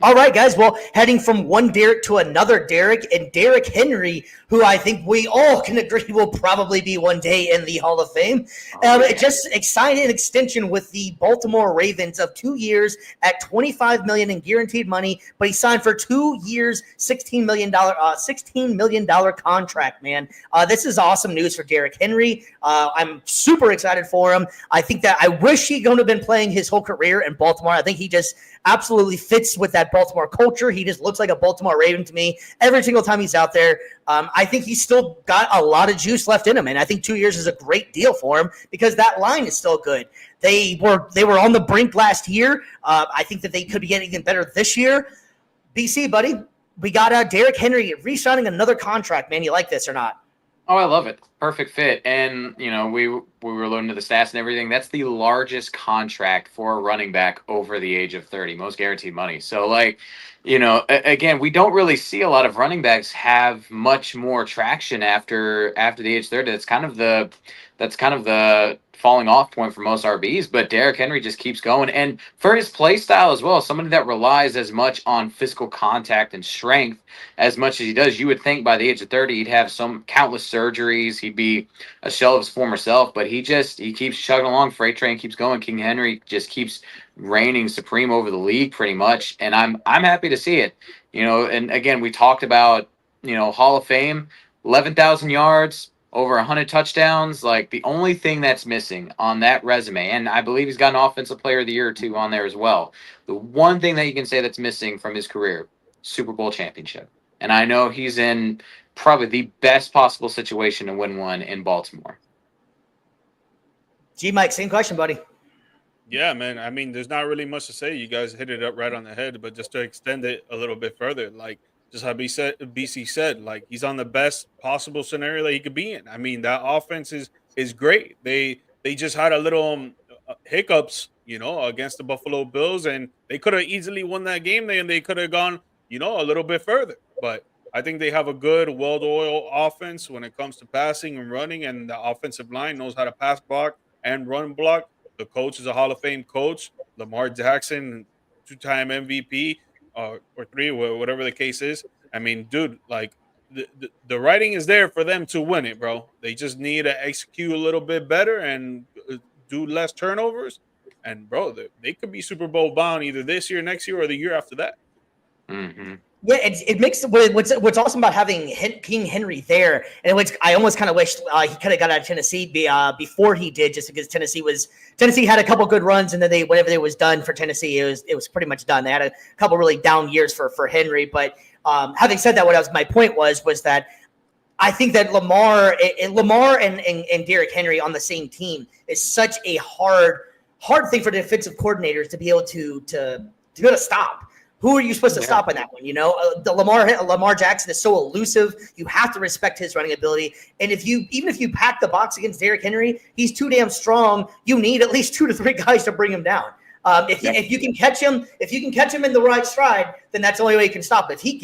All right, guys. Well, heading from one Derek to another Derek, and Derrick Henry, who I think we all can agree will probably be one day in the Hall of Fame. Just signed an extension with the Baltimore Ravens of 2 years at $25 million in guaranteed money, but he signed for 2 years, $16 million contract. Man, this is awesome news for Derrick Henry. I'm super excited for him. I think that I wish he'd going to have been playing his whole career in Baltimore. I think he just absolutely fits with that Baltimore culture. He just looks like a Baltimore Raven to me every single time he's out there. I think he's still got a lot of juice left in him, and I think 2 years is a great deal for him because that line is still good. They were on the brink last year. I think that they could be getting even better this year. BC, buddy, we got Derrick Henry re-signing another contract. Man, you like this or not? Oh, I love it. Perfect fit. And, we were looking at the stats and everything. That's the largest contract for a running back over the age of 30, most guaranteed money. So, again, we don't really see a lot of running backs have much more traction after the age 30. That's kind of the falling off point for most RBs, but Derrick Henry just keeps going. And for his play style as well, somebody that relies as much on physical contact and strength as much as he does, you would think by the age of 30, he'd have some countless surgeries. He'd be a shell of his former self, but he keeps chugging along. Freight train keeps going. King Henry just keeps reigning supreme over the league pretty much. And I'm happy to see it, and again, we talked about, Hall of Fame, 11,000 yards, over 100 touchdowns. Like the only thing that's missing on that resume, and I believe he's got an Offensive Player of the Year or two on there as well. The one thing that you can say that's missing from his career, Super Bowl championship. And I know he's in probably the best possible situation to win one in Baltimore. Mike, same question, buddy. Yeah, man. I mean, there's not really much to say. You guys hit it up right on the head, but just to extend it a little bit further, just how BC said, he's on the best possible scenario that he could be in. I mean, that offense is great. They just had a little hiccups, against the Buffalo Bills, and they could have easily won that game. They could have gone, a little bit further. But I think they have a good, well-oiled offense when it comes to passing and running, and the offensive line knows how to pass block and run block. The coach is a Hall of Fame coach, Lamar Jackson, two-time MVP, or three, whatever the case is. I mean, dude, like the writing is there for them to win it, bro. They just need to execute a little bit better and do less turnovers. And bro, they could be Super Bowl bound either this year, next year, or the year after that. Mm-hmm. Yeah, it makes what's awesome about having King Henry there, and which I almost kind of wish he could have got out of Tennessee before he did, just because Tennessee had a couple good runs, and then whenever it was done for Tennessee, it was pretty much done. They had a couple really down years for Henry, but having said that, my point was that I think that Lamar and Derrick Henry on the same team is such a hard thing for defensive coordinators to be able to stop. Who are you supposed to stop in that one? The Lamar Jackson is so elusive. You have to respect his running ability. And even if you pack the box against Derrick Henry, he's too damn strong. You need at least 2 to 3 guys to bring him down. If you can catch him in the right stride, then that's the only way you can stop him. If he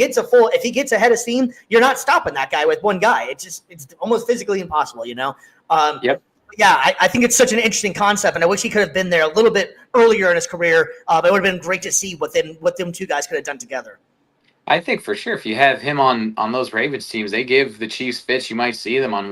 gets ahead of steam, you're not stopping that guy with one guy. It's almost physically impossible. Yep. Yeah, I think it's such an interesting concept, and I wish he could have been there a little bit earlier in his career. It would have been great to see what them two guys could have done together. I think for sure, if you have him on those Ravens teams, they give the Chiefs fits. You might see them on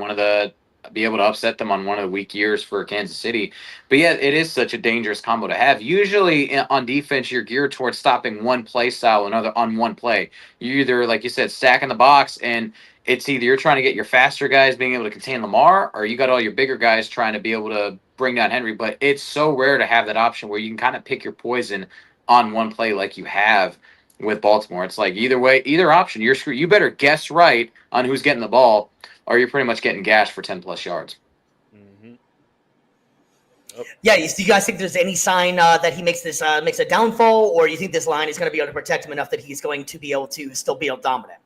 be able to upset them on one of the weak years for Kansas City. But yeah, it is such a dangerous combo to have. Usually on defense, you're geared towards stopping one play style, another on one play. You either, like you said, stacking the box, and it's either you're trying to get your faster guys being able to contain Lamar, or you got all your bigger guys trying to be able to bring down Henry. But it's so rare to have that option where you can kind of pick your poison on one play like you have with Baltimore. It's like either option, you're screwed. You better guess right on who's getting the ball, or you're pretty much getting gashed for 10+ yards. Mm-hmm. Yep. Yeah, do you guys think there's any sign that he makes a downfall, or you think this line is going to be able to protect him enough that he's going to be able to still be dominant?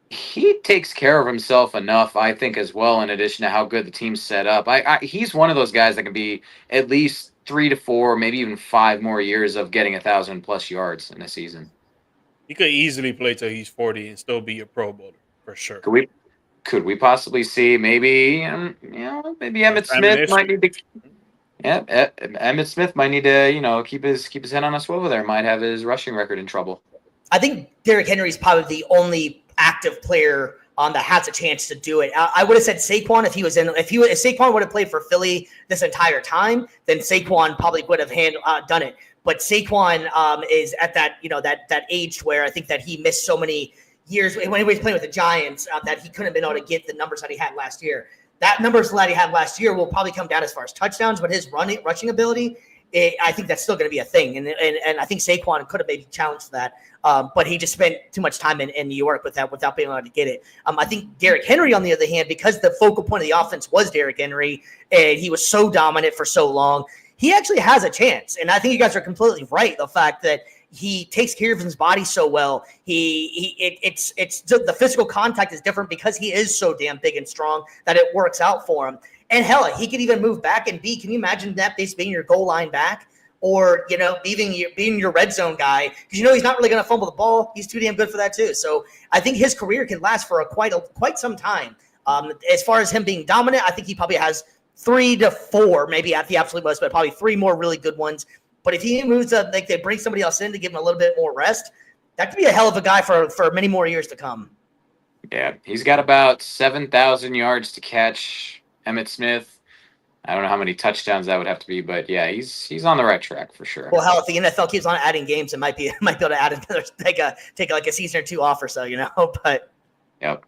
He takes care of himself enough, I think, as well, in addition to how good the team's set up. He's one of those guys that can be at least 3 to 4, maybe even 5 more years of getting 1,000+ yards in a season. He could easily play till he's 40 and still be a Pro Bowler, for sure. Could we possibly see maybe Emmitt Smith might need to? Yeah, Emmitt Smith might need to keep his head on a swivel there. Might have his rushing record in trouble. I think Derrick Henry is probably the only active player that has a chance to do it. I would have said Saquon if Saquon would have played for Philly this entire time, then Saquon probably would have done it. But Saquon is at that that age where I think that he missed so many years when he was playing with the Giants that he couldn't have been able to get the numbers that he had last year. That numbers that he had last year will probably come down as far as touchdowns, but his rushing ability, I think that's still going to be a thing. And I think Saquon could have maybe challenged that, but he just spent too much time in New York without being able to get it. I think Derrick Henry, on the other hand, because the focal point of the offense was Derrick Henry, and he was so dominant for so long, he actually has a chance. And I think you guys are completely right. The fact that he takes care of his body so well. It's the physical contact is different because he is so damn big and strong that it works out for him. And hell, he could even move back and can you imagine that being your goal line back, or being your red zone guy, because he's not really going to fumble the ball. He's too damn good for that too. So I think his career can last for quite some time. As far as him being dominant, I think he probably has 3 to 4, maybe at the absolute most, but probably 3 more really good ones. But if he moves up, like they bring somebody else in to give him a little bit more rest, that could be a hell of a guy for many more years to come. Yeah, he's got about 7,000 yards to catch. Emmitt Smith, I don't know how many touchdowns that would have to be, but yeah, he's on the right track for sure. Well, hell, if the NFL keeps on adding games, it might be able to add another take like a season or 2 off or so, But yep.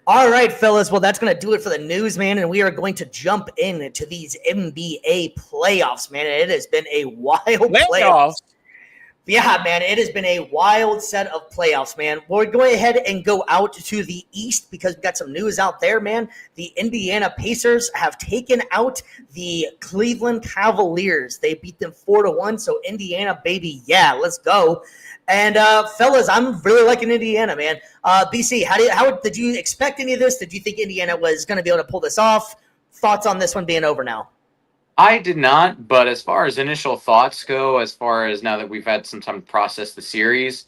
All right, fellas. Well, that's going to do it for the news, man. And we are going to jump into these NBA playoffs, man. And it has been a wild playoffs. Yeah, man. It has been a wild set of playoffs, man. We're going ahead and go out to the East because we got some news out there, man. The Indiana Pacers have taken out the Cleveland Cavaliers. They beat them 4-1. So Indiana, baby, yeah, let's go. And fellas, I'm really liking Indiana, man. BC, how did you expect any of this? Did you think Indiana was going to be able to pull this off? Thoughts on this one being over now? I did not, but as far as initial thoughts go, as far as now that we've had some time to process the series,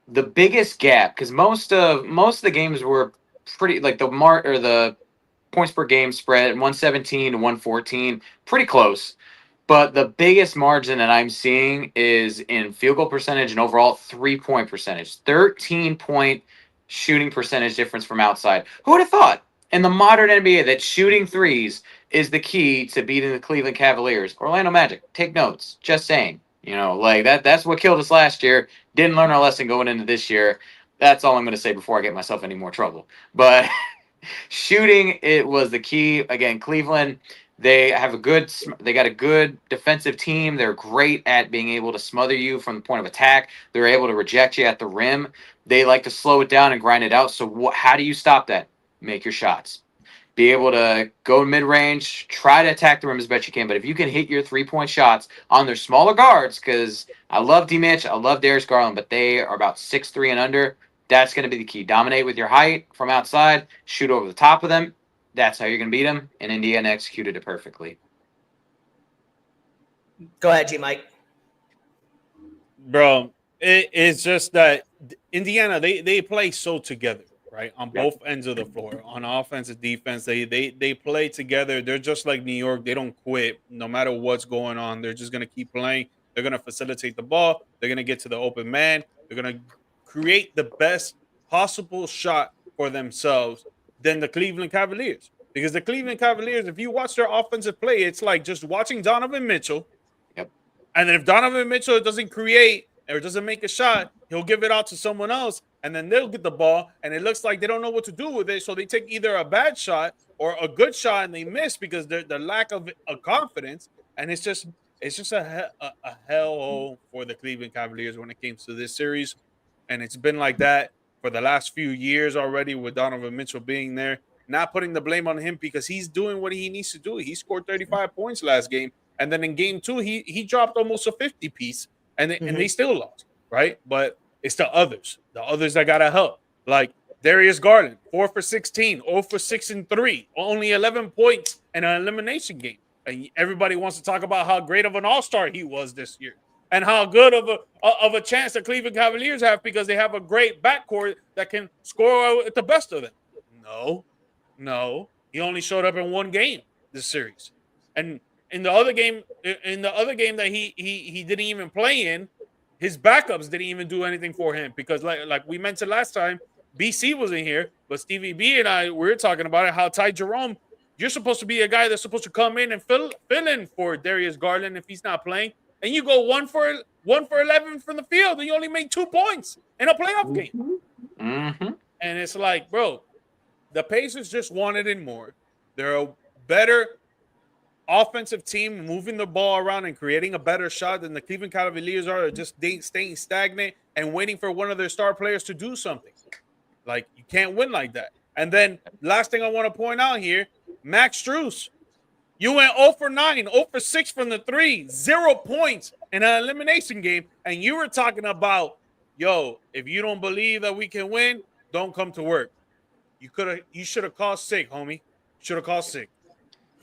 the biggest gap, because most of the games were pretty like the points per game spread 117 to 114, pretty close. But the biggest margin that I'm seeing is in field goal percentage and overall 3-point percentage. 13-point shooting percentage difference from outside. Who would have thought in the modern NBA that shooting threes is the key to beating the Cleveland Cavaliers? Orlando Magic, take notes. Just saying. Like that's what killed us last year. Didn't learn our lesson going into this year. That's all I'm going to say before I get myself any more trouble. But shooting, it was the key. Again, Cleveland, they got a good defensive team. They're great at being able to smother you from the point of attack. They're able to reject you at the rim. They like to slow it down and grind it out. So how do you stop that? Make your shots. Be able to go mid-range, try to attack the rim as best you can. But if you can hit your 3-point shots on their smaller guards, because I love D-Mitch, I love Darius Garland, but they are about 6'3" and under. That's going to be the key. Dominate with your height from outside, shoot over the top of them. That's how you're going to beat them. And Indiana executed it perfectly. Go ahead, G Mike. Bro, it's just that Indiana, they play so together, right? On both ends of the floor. On offense and defense, they play together. They're just like New York. They don't quit no matter what's going on. They're just going to keep playing. They're going to facilitate the ball. They're going to get to the open man. They're going to create the best possible shot for themselves than the Cleveland Cavaliers. Because the Cleveland Cavaliers, if you watch their offensive play, it's like just watching Donovan Mitchell. Yep. And then if Donovan Mitchell doesn't create or doesn't make a shot, he'll give it out to someone else, and then they'll get the ball, and it looks like they don't know what to do with it. So they take either a bad shot or a good shot, and they miss because the lack of confidence. And it's just a hellhole for the Cleveland Cavaliers when it comes to this series, and it's been like that for the last few years already with Donovan Mitchell being there. Not putting the blame on him because he's doing what he needs to do. He scored 35 points last game. And then in game 2, he dropped almost a 50 piece, and they still lost, right? But it's the others that gotta help. Like Darius Garland, 4 for 16, 0 for 6 and 3, only 11 points in an elimination game. And everybody wants to talk about how great of an all-star he was this year, and how good of a chance the Cleveland Cavaliers have because they have a great backcourt that can score at the best of them. No, he only showed up in one game this series, and in the other game that he didn't even play in, his backups didn't even do anything for him because like we mentioned last time, BC wasn't here, but Stevie B and I we were talking about it, how Ty Jerome, you're supposed to be a guy that's supposed to come in and fill in for Darius Garland if he's not playing, and you go 1 for 11 from the field, and you only made 2 points in a playoff game. Mm-hmm. And it's like, bro, the Pacers just wanted it more. They're a better offensive team moving the ball around and creating a better shot than the Cleveland Cavaliers are just staying stagnant and waiting for one of their star players to do something. Like, you can't win like that. And then last thing I want to point out here, Max Strus. You went 0 for 9, 0 for 6 from the 3, 0 points in an elimination game, and you were talking about, yo, if you don't believe that we can win, don't come to work. You should have called sick, homie. Should have called sick.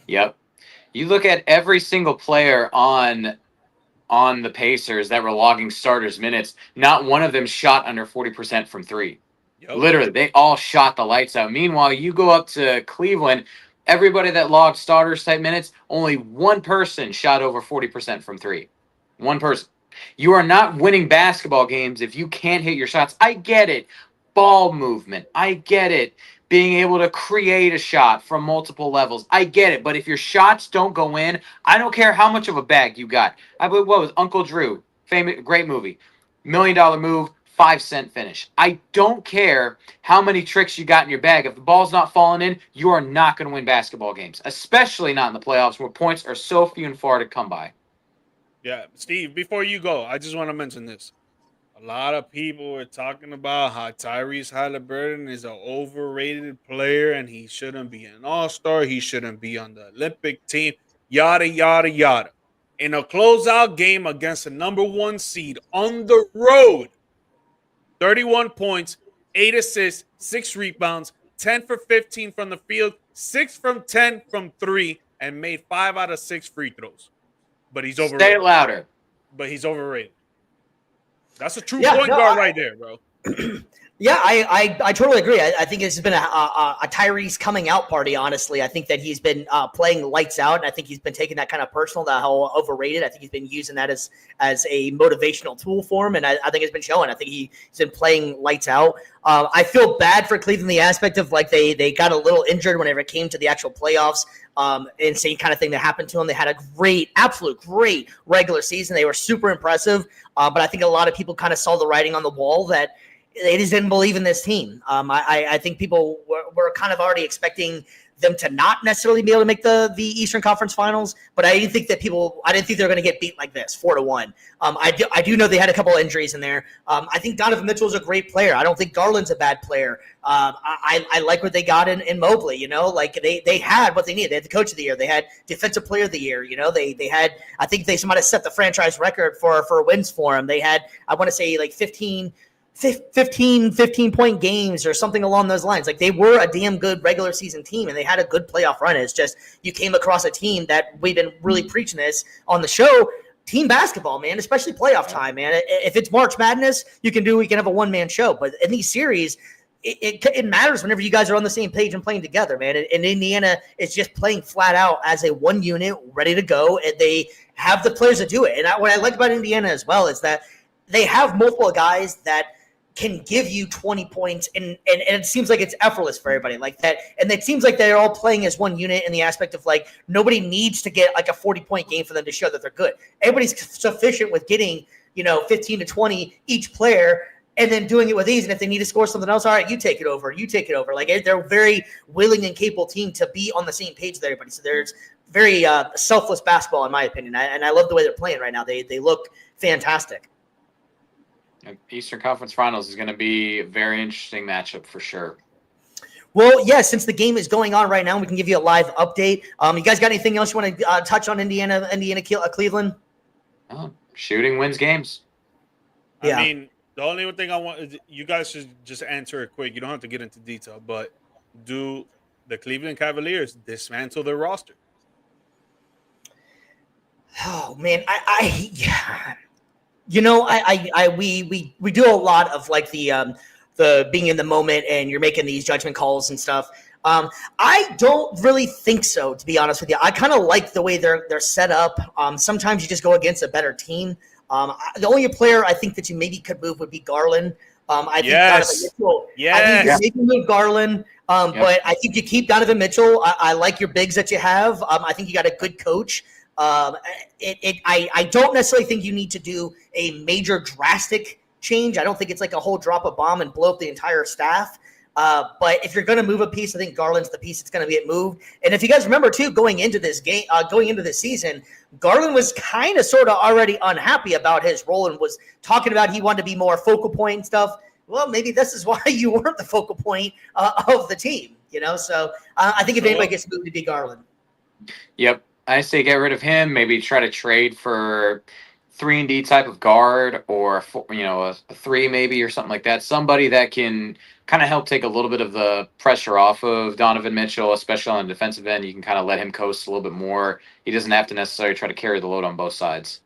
Yep. You look at every single player on the Pacers that were logging starters minutes, not one of them shot under 40% from 3. Yep. Literally, they all shot the lights out. Meanwhile, you go up to Cleveland, everybody that logged starters type minutes, only one person shot over 40% from 3. One person. You are not winning basketball games if you can't hit your shots. I get it. Ball movement. I get it. Being able to create a shot from multiple levels. I get it. But if your shots don't go in, I don't care how much of a bag you got. I believe what was Uncle Drew, famous, great movie, $1 million move, 5-cent finish. I don't care how many tricks you got in your bag. If the ball's not falling in, you are not going to win basketball games, especially not in the playoffs where points are so few and far to come by. Yeah, Steve, before you go, I just want to mention this. A lot of people are talking about how Tyrese Halliburton is an overrated player and he shouldn't be an all-star. He shouldn't be on the Olympic team, yada, yada, yada. In a closeout game against the number 1 seed on the road, 31 points, 8 assists, 6 rebounds, 10 for 15 from the field, 6 from 10 from 3, and made 5 out of 6 free throws. But he's Say overrated. it louder. But he's overrated. That's a true Yeah, point no, guard right there, bro. Yeah, I totally agree. I think it's been a Tyrese coming out party, honestly. I think that he's been playing lights out, and I think he's been taking that kind of personal, that whole overrated. I think he's been using that as a motivational tool for him, and I think it's been showing. I think he's been playing lights out. I feel bad for Cleveland, the aspect of like they got a little injured whenever it came to the actual playoffs. Insane kind of thing that happened to them. They had a absolute great regular season. They were super impressive, but I think a lot of people kind of saw the writing on the wall that they just didn't believe in this team. I think people were kind of already expecting them to not necessarily be able to make the Eastern Conference Finals, but I didn't think they were going to get beat like this, 4-1. I do know they had a couple of injuries in there. I think Donovan Mitchell is a great player. I don't think Garland's a bad player. I like what they got in Mobley. You know, like they had what they needed. They had the Coach of the Year. They had Defensive Player of the Year. You know, they had. I think they might have set the franchise record for wins for him. They had, I want to say, like 15 point games or something along those lines. Like they were a damn good regular season team and they had a good playoff run. It's just you came across a team that we've been really preaching this on the show. Team basketball, man, especially playoff time, man. If it's March Madness, we can have a one-man show. But in these series, it matters whenever you guys are on the same page and playing together, man. And Indiana is just playing flat out as a one unit, ready to go. And they have the players to do it. And what I like about Indiana as well is that they have multiple guys that can give you 20 points, and it seems like it's effortless for everybody like that. And it seems like they're all playing as one unit in the aspect of like nobody needs to get like a 40-point game for them to show that they're good. Everybody's sufficient with getting 15 to 20 each player, and then doing it with ease. And if they need to score something else, all right, you take it over. Like they're a very willing and capable team to be on the same page with everybody. So there's very selfless basketball in my opinion, and I love the way they're playing right now. They look fantastic. Eastern Conference Finals is going to be a very interesting matchup for sure. Well, yeah, since the game is going on right now, we can give you a live update. You guys got anything else you want to touch on Indiana, Cleveland? Shooting wins games. Yeah. I mean, the only thing I want is you guys should just answer it quick. You don't have to get into detail, but do the Cleveland Cavaliers dismantle their roster? Oh man, we do a lot of like the being in the moment and you're making these judgment calls and stuff. I don't really think so, to be honest with you. I kind of like the way they're set up. Sometimes you just go against a better team. The only player I think that you maybe could move would be Garland. I think you maybe move Garland. But I think you keep Donovan Mitchell. I like your bigs that you have. I think you got a good coach. I don't necessarily think you need to do a major drastic change. I don't think it's like a whole drop a bomb and blow up the entire staff. But if you're going to move a piece, I think Garland's the piece that's going to get moved. And if you guys remember too, going into this season, Garland was kind of sort of already unhappy about his role and was talking about he wanted to be more focal point and stuff. Well, maybe this is why you weren't the focal point of the team, So I think if anybody gets moved, it'd be Garland. Yep. I say get rid of him. Maybe try to trade for 3-and-D type of guard or a 3 maybe or something like that. Somebody that can kind of help take a little bit of the pressure off of Donovan Mitchell, especially on the defensive end. You can kind of let him coast a little bit more. He doesn't have to necessarily try to carry the load on both sides.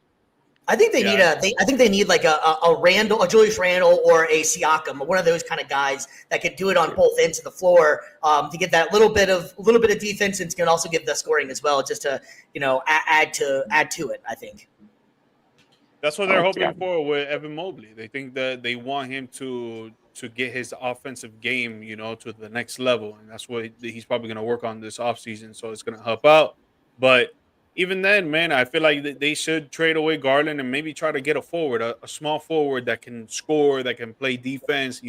I think they need like a Randall, a Julius Randle, or a Siakam, one of those kind of guys that can do it on both ends of the floor to get that little bit of defense, and can also give the scoring as well, just to add to it. I think that's what they're hoping for with Evan Mobley. They think that they want him to get his offensive game, to the next level, and that's what he's probably going to work on this offseason. So it's going to help out, but. Even then, man, I feel like they should trade away Garland and maybe try to get a forward, a small forward that can score, that can play defense,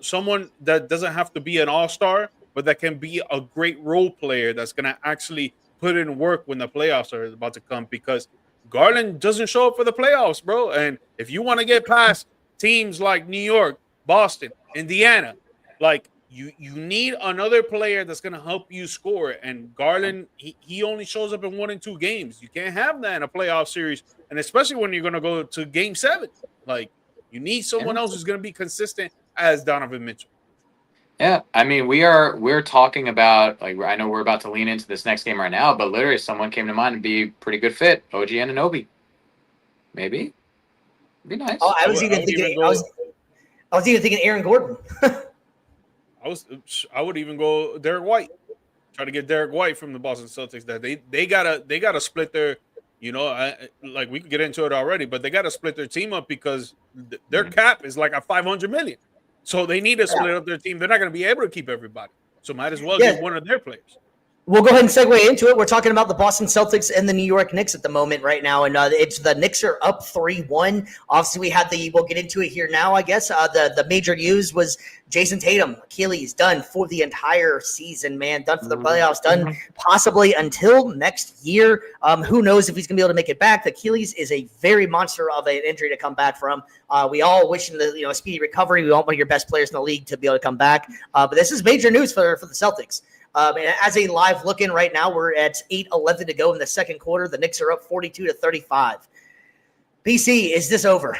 someone that doesn't have to be an all-star, but that can be a great role player that's going to actually put in work when the playoffs are about to come, because Garland doesn't show up for the playoffs, bro. And if you want to get past teams like New York, Boston, Indiana, like, You need another player that's going to help you score. And Garland, he only shows up in 1 and 2 games. You can't have that in a playoff series, and especially when you're going to go to Game 7. Like, you need someone else who's going to be consistent as Donovan Mitchell. Yeah, I mean, we're talking about, like, I know we're about to lean into this next game right now, but literally someone came to mind and be a pretty good fit. OG Anunoby, maybe, be Oh, nice. I I was would I even would even thinking. I was go I was even thinking Aaron Gordon. I was I would even go Derek White. Try to get Derek White from the Boston Celtics. That they gotta split their, like we can get into it already, but they gotta split their team up because their Mhm. cap is like a 500 million. So they need to Yeah. split up their team. They're not gonna be able to keep everybody. So might as well Yeah, get one of their players. we'll go ahead and segue into it. We're talking about the Boston Celtics and the New York Knicks at the moment right now, and it's the Knicks are up 3-1. Obviously, we had we'll get into it here now. I guess the major news was Jason Tatum, Achilles, done for the entire season. Man, done for the playoffs, done possibly until next year. Who knows if he's going to be able to make it back? The Achilles is a very monster of an injury to come back from. We all wish him the a speedy recovery. We want one of your best players in the league to be able to come back. But this is major news for the Celtics. And as a live look in right now, we're at 8:11 to go in the second quarter. The Knicks are up 42-35. PC, is this over?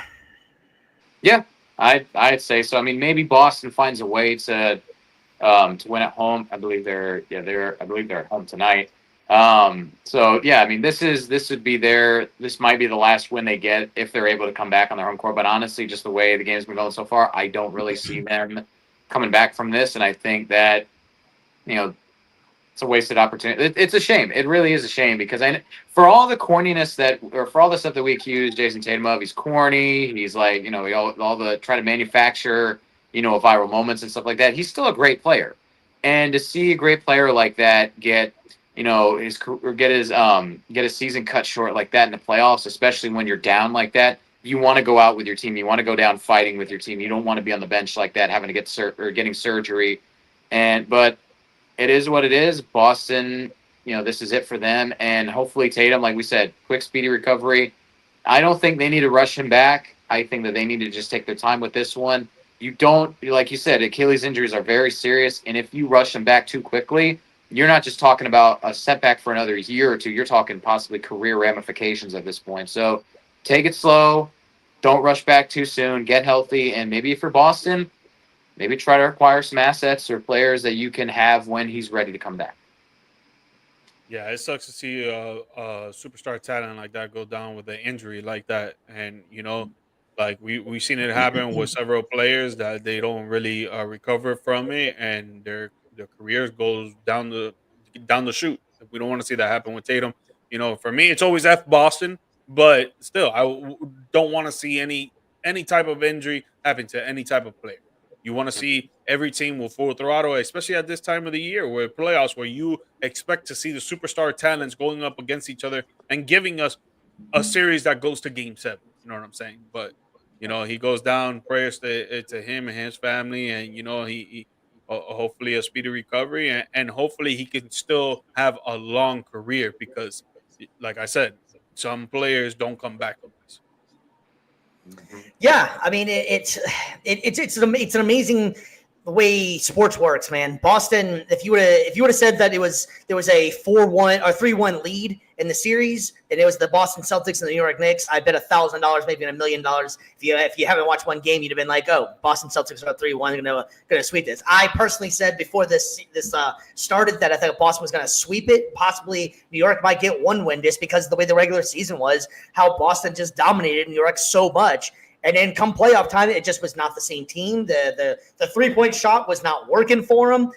Yeah, I'd say so. I mean, maybe Boston finds a way to win at home. I believe they're at home tonight. So yeah, I mean, this might be the last win they get if they're able to come back on their home court. But honestly, just the way the game's been going so far, I don't really see them coming back from this. And I think that, you know, it's a wasted opportunity. It's a shame. It really is a shame because for all the corniness for all the stuff that we accuse Jason Tatum of, he's corny. He's like, all the try to manufacture, viral moments and stuff like that. He's still a great player, and to see a great player like that get, get his season cut short like that in the playoffs, especially when you're down like that. You want to go out with your team. You want to go down fighting with your team. You don't want to be on the bench like that, having to get getting surgery, but it is what it is. Boston, this is it for them. And hopefully Tatum, like we said, quick, speedy recovery. I don't think they need to rush him back. I think that they need to just take their time with this one. You don't, like you said, Achilles injuries are very serious. And if you rush him back too quickly, you're not just talking about a setback for another year or two. You're talking possibly career ramifications at this point. So take it slow. Don't rush back too soon. Get healthy. And maybe if you're Boston, maybe try to acquire some assets or players that you can have when he's ready to come back. Yeah, it sucks to see a superstar talent like that go down with an injury like that, and like we've seen it happen with several players that they don't really recover from it, and their careers goes down the chute. We don't want to see that happen with Tatum. For me, it's always F Boston, but still, don't want to see any type of injury happen to any type of player. You want to see every team with full throttle, especially at this time of the year where playoffs, where you expect to see the superstar talents going up against each other and giving us a series that goes to game 7. You know what I'm saying? But he goes down. Prayers to him and his family, and he hopefully a speedy recovery, and hopefully he can still have a long career because, like I said, some players don't come back from this. Yeah, I mean it's an amazing the way sports works, man. Boston, if you would have said that there was a 4-1 or 3-1 lead in the series, and it was the Boston Celtics and the New York Knicks, I bet $1,000, maybe $1 million. If you haven't watched one game, you'd have been like, oh, Boston Celtics are 3-1, gonna sweep this. I personally said before this started that I thought Boston was gonna sweep it. Possibly New York might get one win just because of the way the regular season was, how Boston just dominated New York so much. And then come playoff time, it just was not the same team. The 3-point shot was not working for them.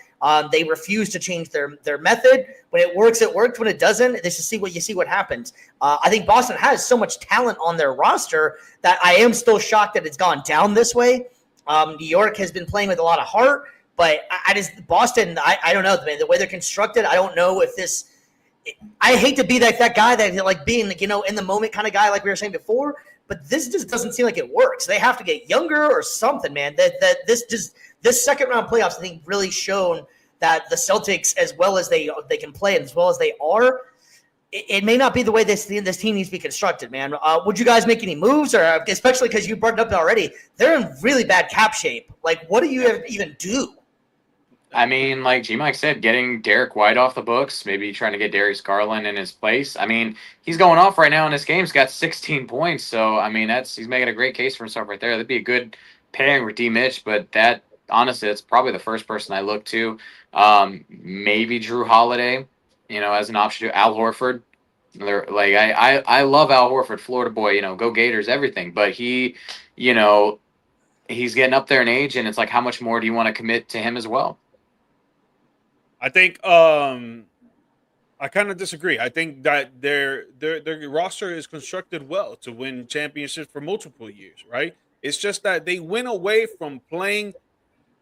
They refused to change their method. When it works, it worked. When it doesn't, this is what happens. I think Boston has so much talent on their roster that I am still shocked that it's gone down this way. New York has been playing with a lot of heart, but Boston, I don't know, man. The way they're constructed, I don't know if this. I hate to be that guy that like being in the moment kind of guy like we were saying before. But this just doesn't seem like it works. They have to get younger or something, man. This second round playoffs, I think, really shown that the Celtics, as well as they can play, and as well as they are, it may not be the way this team needs to be constructed, man. Would you guys make any moves, or especially because you brought it up already? They're in really bad cap shape. Like, what do you even do? I mean, like G-Mike said, getting Derek White off the books, maybe trying to get Darius Garland in his place. I mean, he's going off right now in this game. He's got 16 points. So, I mean, he's making a great case for himself right there. That'd be a good pairing with D. Mitch, but that honestly, it's probably the first person I look to. Maybe Drew Holiday, as an option to Al Horford. I love Al Horford, Florida boy, go Gators, everything. But you know, he's getting up there in age, and it's like, how much more do you want to commit to him as well? I think I kind of disagree. I think that their roster is constructed well to win championships for multiple years, right? It's just that they went away from playing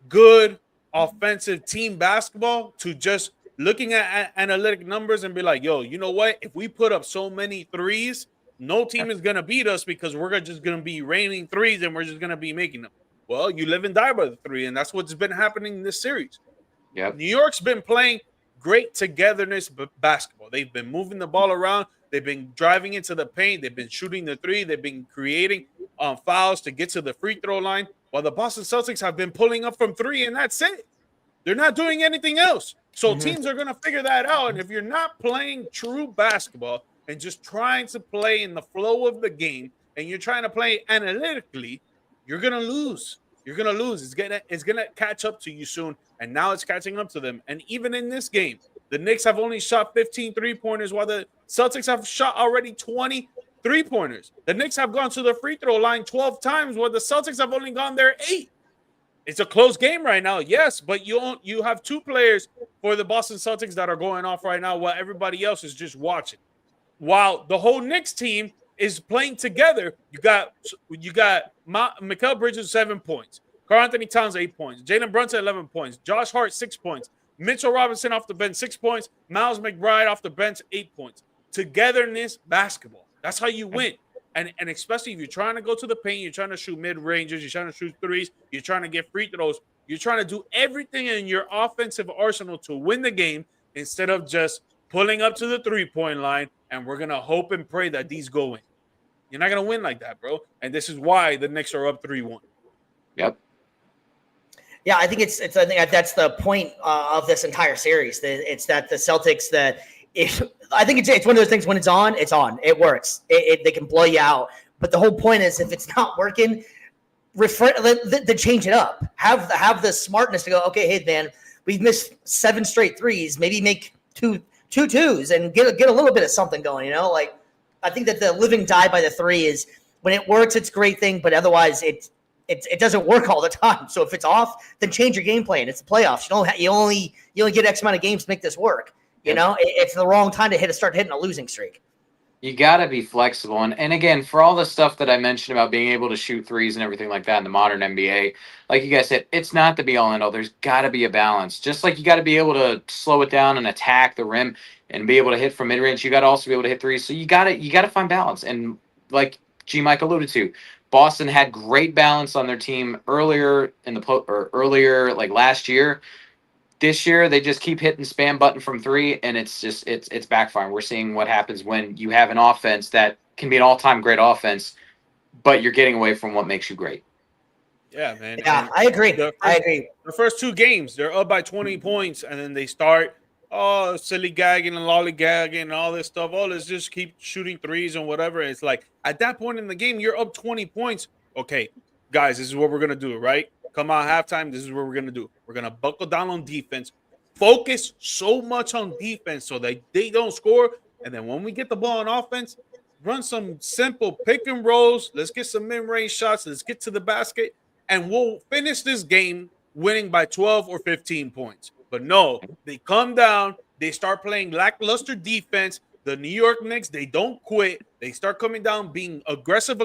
good offensive team basketball to just looking at analytic numbers and be like, yo, you know what? If we put up so many threes, no team is going to beat us because we're just going to be raining threes and we're just going to be making them. Well, you live and die by the three, and that's what's been happening in this series. Yep. New York's been playing great togetherness basketball. They've been moving the ball around. They've been driving into the paint. They've been shooting the three. They've been creating fouls to get to the free throw line, while the Boston Celtics have been pulling up from three, and that's it. They're not doing anything else. So teams are going to figure that out. And if you're not playing true basketball and just trying to play in the flow of the game, and you're trying to play analytically, you're going to lose. You're going to lose. It's gonna catch up to you soon, and now it's catching up to them. And even in this game, the Knicks have only shot 15 3-pointers, while the Celtics have shot already 20 3-pointers. The Knicks have gone to the free throw line 12 times, while the Celtics have only gone there 8. It's a close game right now, yes, but you have two players for the Boston Celtics that are going off right now while everybody else is just watching. While the whole Knicks team is playing together, you got Mikal Bridges 7 points, Karl-Anthony Towns 8 points, Jalen Brunson 11 points, Josh Hart 6 points, Mitchell Robinson off the bench 6 points, Miles McBride off the bench 8 points. Togetherness basketball. That's how you win. And especially if you're trying to go to the paint, you're trying to shoot mid-ranges, you're trying to shoot threes, you're trying to get free throws, you're trying to do everything in your offensive arsenal to win the game instead of just pulling up to the three-point line and we're going to hope and pray that these go in. You're not going to win like that, bro. And this is why the Knicks are up 3-1. Yep. Yeah, I think I think that's the point of this entire series. It's that the Celtics I think it's one of those things when it's on, it works. They can blow you out. But the whole point is if it's not working, then change it up. Have the smartness to go, okay, hey, man, we've missed 7 straight threes. Maybe make two twos and get a little bit of something going, Like, I think that the living die by the three is when it works, it's a great thing, but otherwise it doesn't work all the time. So if it's off, then change your game plan. It's the playoffs. You only get X amount of games to make this work. It's the wrong time to start hitting a losing streak. You got to be flexible. And again, for all the stuff that I mentioned about being able to shoot threes and everything like that in the modern NBA, like you guys said, it's not the be-all and end-all. There's got to be a balance. Just like you got to be able to slow it down and attack the rim and be able to hit from mid-range, you got to also be able to hit threes. So you got to find balance. And like G-Mike alluded to, Boston had great balance on their team earlier like last year. This year, they just keep hitting spam button from three, and it's backfiring. We're seeing what happens when you have an offense that can be an all-time great offense, but you're getting away from what makes you great. Yeah, man. Yeah, I agree. The first 2 games, they're up by 20 points, and then they start silly gagging and lollygagging and all this stuff. Oh, let's just keep shooting threes and whatever. It's like at that point in the game, you're up 20 points. Okay, guys, this is what we're gonna do, right? Come out halftime, this is what we're going to do. We're going to buckle down on defense, focus so much on defense so that they don't score. And then when we get the ball on offense, run some simple pick and rolls. Let's get some mid-range shots. Let's get to the basket. And we'll finish this game winning by 12 or 15 points. But no, they come down. They start playing lackluster defense. The New York Knicks, they don't quit. They start coming down, being aggressive,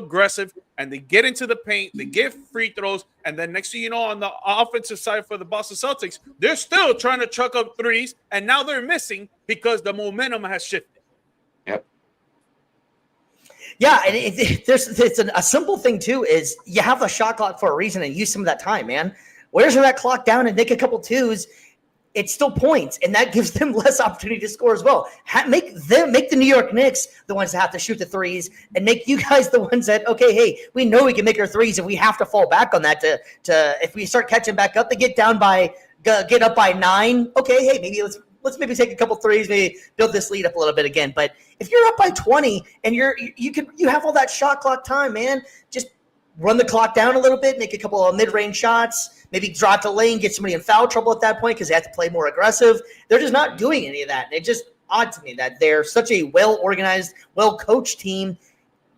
and they get into the paint. They get free throws, and then next thing you know, on the offensive side for the Boston Celtics, they're still trying to chuck up threes, and now they're missing because the momentum has shifted. Yep. Yeah, and it's a simple thing, too, is you have a shot clock for a reason and use some of that time, man. Where's that clock down and make a couple twos? It's still points, and that gives them less opportunity to score as well. Make the New York Knicks the ones that have to shoot the threes, and make you guys the ones that, okay, hey, we know we can make our threes, and we have to fall back on that to if we start catching back up, to get up by 9. Okay, hey, maybe let's maybe take a couple threes, maybe build this lead up a little bit again. But if you're up by 20 and you have all that shot clock time, man, just run the clock down a little bit, make a couple of mid-range shots, maybe drive to lane, get somebody in foul trouble at that point because they have to play more aggressive. They're just not doing any of that. And it's just odd to me that they're such a well-organized, well-coached team,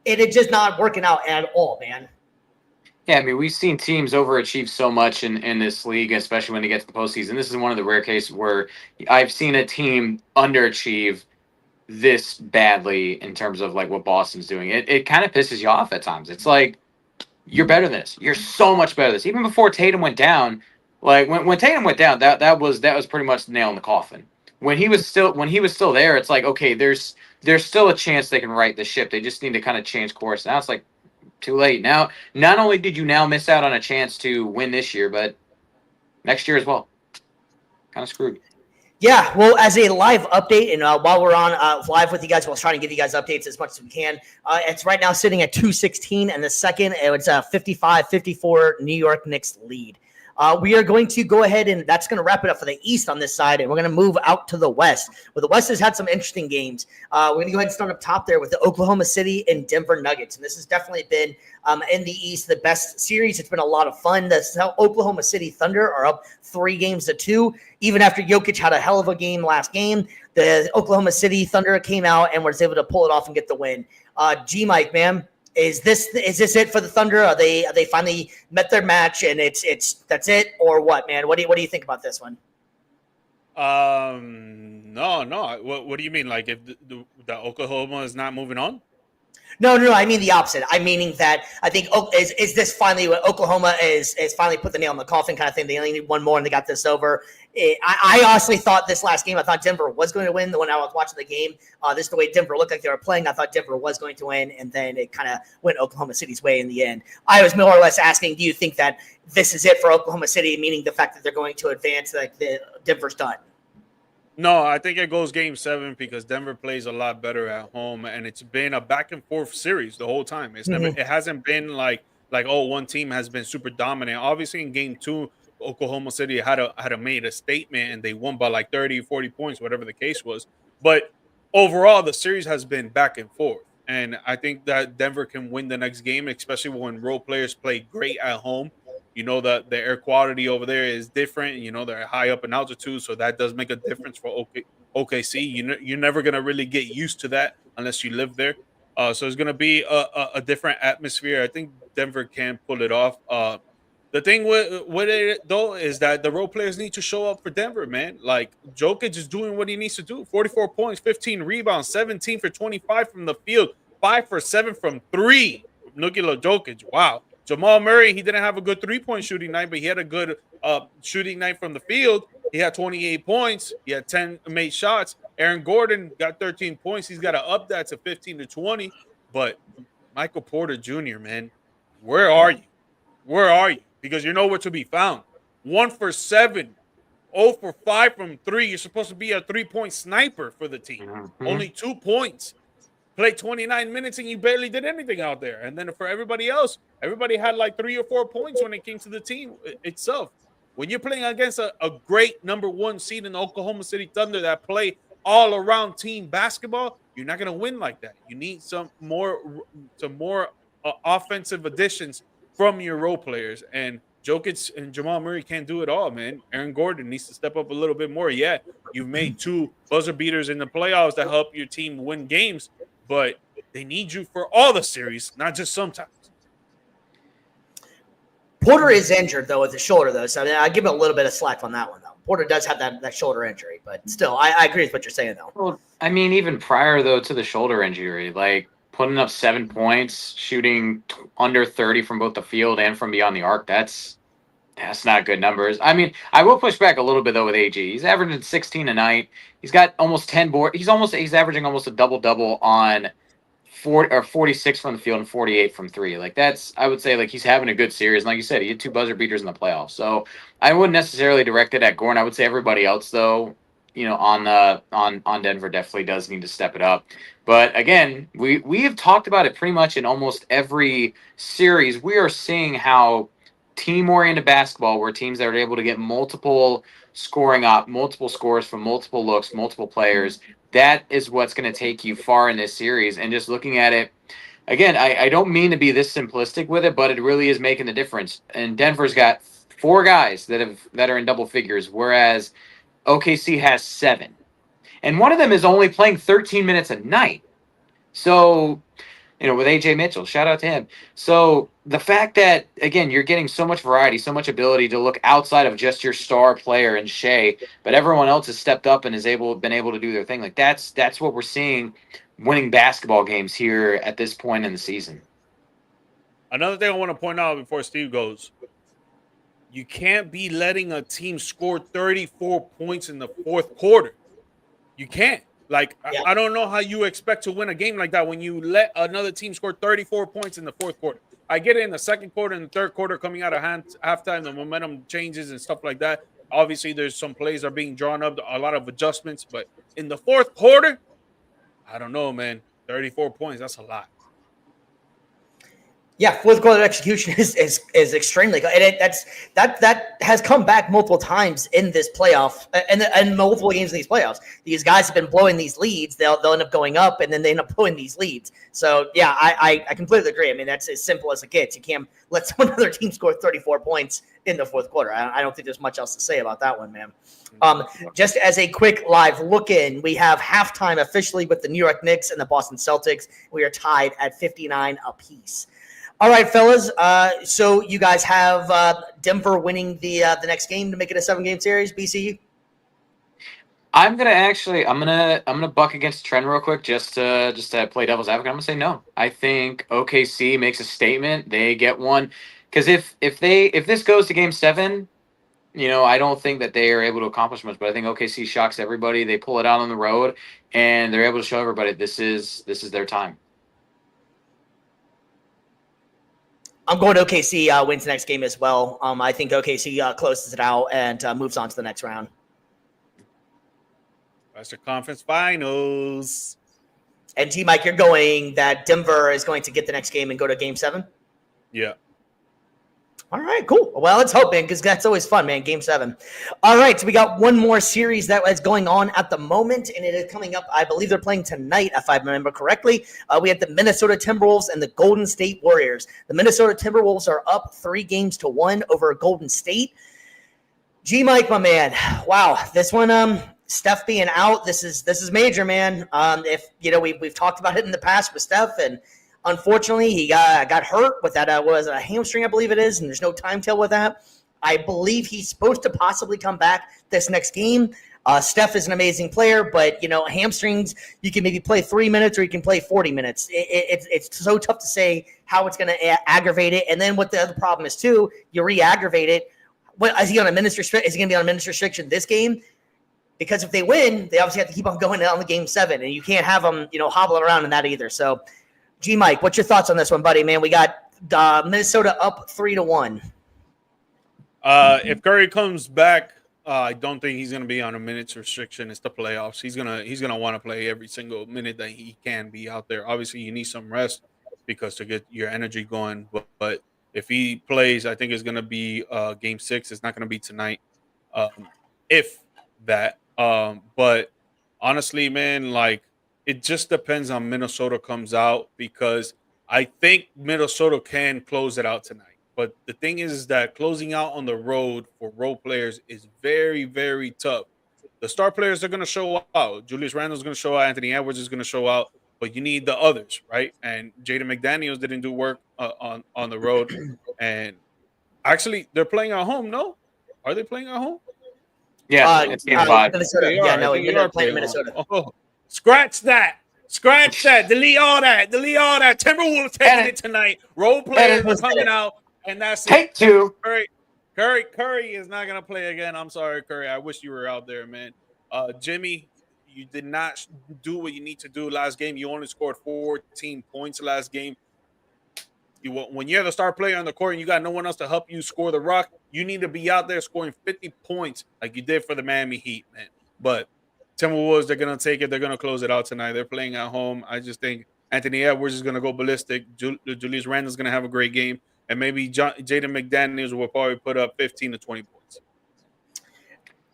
and it's just not working out at all, man. Yeah, I mean, we've seen teams overachieve so much in this league, especially when they get to the postseason. This is one of the rare cases where I've seen a team underachieve this badly in terms of like what Boston's doing. It kind of pisses you off at times. It's like, you're better than this. You're so much better than this. Even before Tatum went down, like when Tatum went down, that was pretty much the nail in the coffin. When he was still there, it's like, okay, there's still a chance they can right the ship. They just need to kind of change course. Now it's like too late. Now, not only did you now miss out on a chance to win this year, but next year as well. Kind of screwed. Yeah, well, as a live update, and while we're on live with you guys, we'll try to give you guys updates as much as we can. It's right now sitting at 216, and the second, it's 55-54 New York Knicks lead. We are going to go ahead, and that's going to wrap it up for the East on this side, and we're going to move out to the West. Well, the West has had some interesting games. We're going to go ahead and start up top there with the Oklahoma City and Denver Nuggets, and this has definitely been, in the East, the best series. It's been a lot of fun. The Oklahoma City Thunder are up 3-2. Even after Jokic had a hell of a game last game, the Oklahoma City Thunder came out and was able to pull it off and get the win. G-Mike, man. Is this it for the Thunder? Are they finally met their match and it's that's it, or what, man? What do you think about this one? No. What do you mean? Like if the Oklahoma is not moving on? No. I mean the opposite. I'm meaning that I think is this finally what Oklahoma is finally put the nail in the coffin kind of thing. They only need one more and they got this over. I honestly thought this last game, I thought Denver was going to win. When I was watching the game, this is the way Denver looked like they were playing. I thought Denver was going to win, and then it kind of went Oklahoma City's way in the end. I was more or less asking, do you think that this is it for Oklahoma City, meaning the fact that they're going to advance, like Denver's done? No, I think it goes game 7 because Denver plays a lot better at home, and it's been a back and forth series the whole time. It's never, it hasn't been like oh, one team has been super dominant. Obviously, in game 2, Oklahoma City had made a statement and they won by like 30, 40 points, whatever the case was. But overall, the series has been back and forth, and I think that Denver can win the next game, especially when role players play great at home. You know that the air quality over there is different. You know they're high up in altitude, so that does make a difference for OKC. You're never gonna really get used to that unless you live there. So it's gonna be a different atmosphere. I think Denver can pull it off. The thing with it though is that the role players need to show up for Denver, man. Like Jokic is doing what he needs to do: 44 points, 15 rebounds, 17 for 25 from the field, 5 for 7 from 3. Nikola Jokic, wow. Jamal Murray, he didn't have a good 3-point shooting night, but he had a good shooting night from the field. He had 28 points. He had 10 made shots. Aaron Gordon got 13 points. He's got to up that to 15 to 20. But Michael Porter Jr., man, where are you? Where are you? Because you're nowhere to be found. 1 for 7, 0 for 5 from 3. You're supposed to be a 3-point sniper for the team. Only 2 points. Played 29 minutes and you barely did anything out there. And then for everybody else, everybody had like 3 or 4 points when it came to the team itself. When you're playing against a great number 1 seed in the Oklahoma City Thunder that play all around team basketball, you're not going to win like that. You need some more offensive additions from your role players. And Jokic and Jamal Murray can't do it all, man. Aaron Gordon needs to step up a little bit more. Yeah, you've made 2 buzzer beaters in the playoffs that help your team win games, but they need you for all the series, not just sometimes. Porter is injured, though, with the shoulder, though. So I give him a little bit of slack on that one, though. Porter does have that shoulder injury, but still, I agree with what you're saying, though. Well, I mean, even prior, though, to the shoulder injury, like putting up 7 points, shooting under 30 from both the field and from beyond the arc, that's not good numbers. I mean, I will push back a little bit, though, with AG. He's averaging 16 a night. He's got almost 10 boards. He's averaging almost a double-double on 46 from the field and 48 from 3. Like I would say, like he's having a good series. And like you said, he had 2 buzzer beaters in the playoffs. So I wouldn't necessarily direct it at Gordon. I would say everybody else, though, on Denver definitely does need to step it up. But again, we have talked about it pretty much in almost every series. We are seeing how team-oriented basketball, where teams that are able to get multiple scores from multiple looks, multiple players, that is what's going to take you far in this series. And just looking at it, again, I don't mean to be this simplistic with it, but it really is making the difference. And Denver's got 4 guys that are in double figures, whereas OKC has 7. And one of them is only playing 13 minutes a night. So, with AJ Mitchell, shout out to him. So the fact that, again, you're getting so much variety, so much ability to look outside of just your star player and Shea, but everyone else has stepped up and been able to do their thing. Like that's what we're seeing winning basketball games here at this point in the season. Another thing I want to point out before Steve goes, you can't be letting a team score 34 points in the fourth quarter. You can't. Like, yeah. I don't know how you expect to win a game like that when you let another team score 34 points in the fourth quarter. I get it in the second quarter and the third quarter coming out of halftime, the momentum changes and stuff like that. Obviously, there's some plays are being drawn up, a lot of adjustments. But in the fourth quarter, I don't know, man. 34 points, that's a lot. Yeah, fourth quarter execution is extremely good, and that has come back multiple times in this playoff and multiple games in these playoffs. These guys have been blowing these leads; they'll end up going up, and then they end up blowing these leads. So yeah, I completely agree. I mean, that's as simple as it gets. You can't let another team score 34 points in the fourth quarter. I don't think there's much else to say about that one, man. Just as a quick live look in, we have halftime officially with the New York Knicks and the Boston Celtics. We are tied at 59 apiece. All right, fellas. So you guys have Denver winning the next game to make it a 7-game series. BCU. I'm gonna buck against the trend real quick just to play devil's advocate. I'm gonna say no. I think OKC makes a statement. They get one because if this goes to Game 7, I don't think that they are able to accomplish much. But I think OKC shocks everybody. They pull it out on the road and they're able to show everybody this is their time. I'm going to OKC wins the next game as well. I think OKC closes it out and moves on to the next round. Western Conference Finals. And T-Mike, you're going that Denver is going to get the next game and go to Game 7? Yeah. All right, cool. Well, let's hope, man, because that's always fun, man. Game 7. All right, so we got one more series that is going on at the moment, and it is coming up. I believe they're playing tonight, if I remember correctly. We have the Minnesota Timberwolves and the Golden State Warriors. The Minnesota Timberwolves are up 3-1 over Golden State. G-Mike, my man. Wow, this one, Steph being out, this is major, man. If we've talked about it in the past with Steph, and unfortunately, he got hurt with that was a hamstring, I believe it is, and there's no timetable with that. I believe he's supposed to possibly come back this next game. Steph is an amazing player, but hamstrings, you can maybe play 3 minutes or you can play 40 minutes. It's so tough to say how it's going to aggravate it. And then what the other problem is too, you re-aggravate it. Is he going to be on a minutes restriction this game? Because if they win, they obviously have to keep on going on the Game 7, and you can't have them hobbling around in that either. So. G-Mike, what's your thoughts on this one, buddy? Man, we got Minnesota up 3-1. If Curry comes back, I don't think he's going to be on a minutes restriction. It's the playoffs. He's gonna want to play every single minute that he can be out there. Obviously, you need some rest because to get your energy going. But if he plays, I think it's going to be Game 6. It's not going to be tonight, if that. But honestly, man, like. It just depends on Minnesota comes out because I think Minnesota can close it out tonight. But the thing is that closing out on the road for role players is very, very tough. The star players are going to show out. Julius Randle's going to show out. Anthony Edwards is going to show out. But you need the others, right? And Jaden McDaniels didn't do work on the road. And actually, they're playing at home, no? Are they playing at home? Yeah, it's Game 5. Minnesota. Yeah, no, they're playing Minnesota. Oh. Scratch that. Delete all that. Timberwolves taking it tonight. Role players are coming out, and that's Take 2. Curry is not gonna play again. I'm sorry, Curry. I wish you were out there, man. Jimmy, you did not do what you need to do last game. You only scored 14 points last game. When you're the star player on the court and you got no one else to help you score the rock, you need to be out there scoring 50 points like you did for the Miami Heat, man. But Timberwolves, they're going to take it. They're going to close it out tonight. They're playing at home. I just think Anthony Edwards is going to go ballistic. Julius Randle's going to have a great game. And maybe Jaden McDaniels will probably put up 15 to 20 points.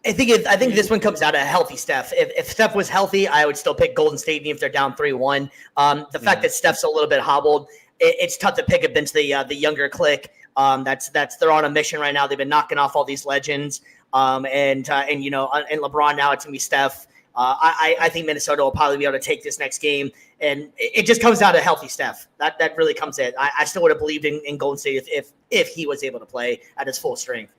I think this one comes out of a healthy Steph. If Steph was healthy, I would still pick Golden State even if they're down 3-1. The fact that Steph's a little bit hobbled, it's tough to pick against the younger clique. That's they're on a mission right now. They've been knocking off all these legends. And LeBron now it's gonna be Steph. I think Minnesota will probably be able to take this next game, and it just comes down to healthy Steph. That really comes in. I still would have believed in Golden State if he was able to play at his full strength.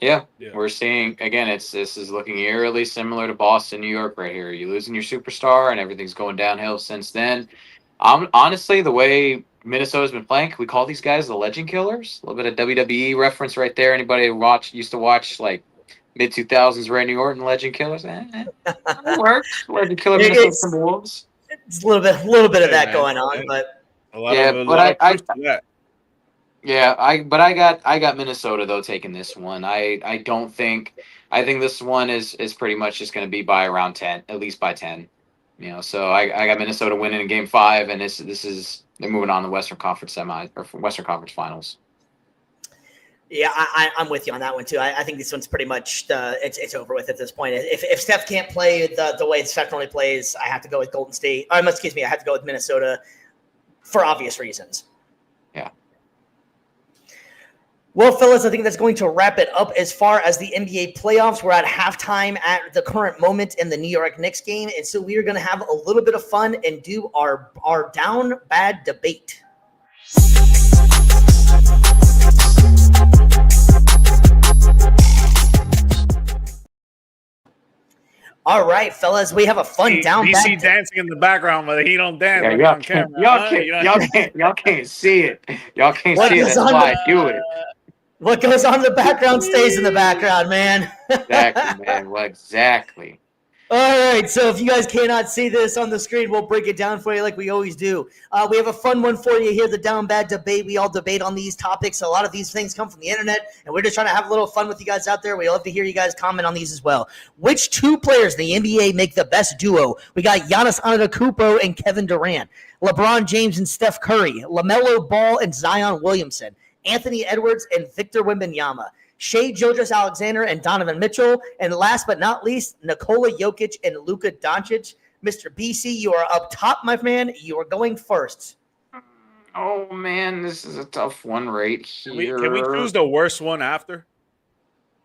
Yeah, we're seeing again. This is looking eerily similar to Boston, New York, right here. You're losing your superstar, and everything's going downhill since then. Honestly, the way Minnesota's been playing, can we call these guys the Legend Killers? A little bit of WWE reference right there. Anybody who used to watch like mid 2000s Randy Orton Legend Killers? It works. Legend Killer Minnesota Timberwolves. It's a little bit of that going on, but I got Minnesota though taking this one. I think this one is pretty much just going to be by around 10, at least by 10. So I got Minnesota winning in Game 5, and they're moving on to Western Conference Western Conference Finals. Yeah, I'm with you on that one too. I think this one's pretty much it's over with at this point. If Steph can't play the way Steph normally plays, I have to go with Golden State. I have to go with Minnesota for obvious reasons. Yeah. Well, fellas, I think that's going to wrap it up as far as the NBA playoffs. We're at halftime at the current moment in the New York Knicks game, and so we are going to have a little bit of fun and do our down bad debate. All right, fellas, we have a fun down bad. DC dancing in the background, but he don't dance. Yeah, y'all can't see it. Y'all can't see it. That's why I do it. What goes on in the background stays in the background, man. Exactly, man. Well, exactly. All right, so if you guys cannot see this on the screen, we'll break it down for you like we always do. We have a fun one for you here, the Down Bad Debate. We all debate on these topics. A lot of these things come from the internet, and we're just trying to have a little fun with you guys out there. We love to hear you guys comment on these as well. Which two players in the NBA make the best duo? We got Giannis Antetokounmpo and Kevin Durant, LeBron James and Steph Curry, LaMelo Ball and Zion Williamson, Anthony Edwards and Victor Wembanyama, Shai Gilgeous-Alexander and Donovan Mitchell, and last but not least, Nikola Jokic and Luka Doncic. Mr. BC, you are up top, my man. You are going first. Oh, man, this is a tough one right here. Can we choose the worst one after?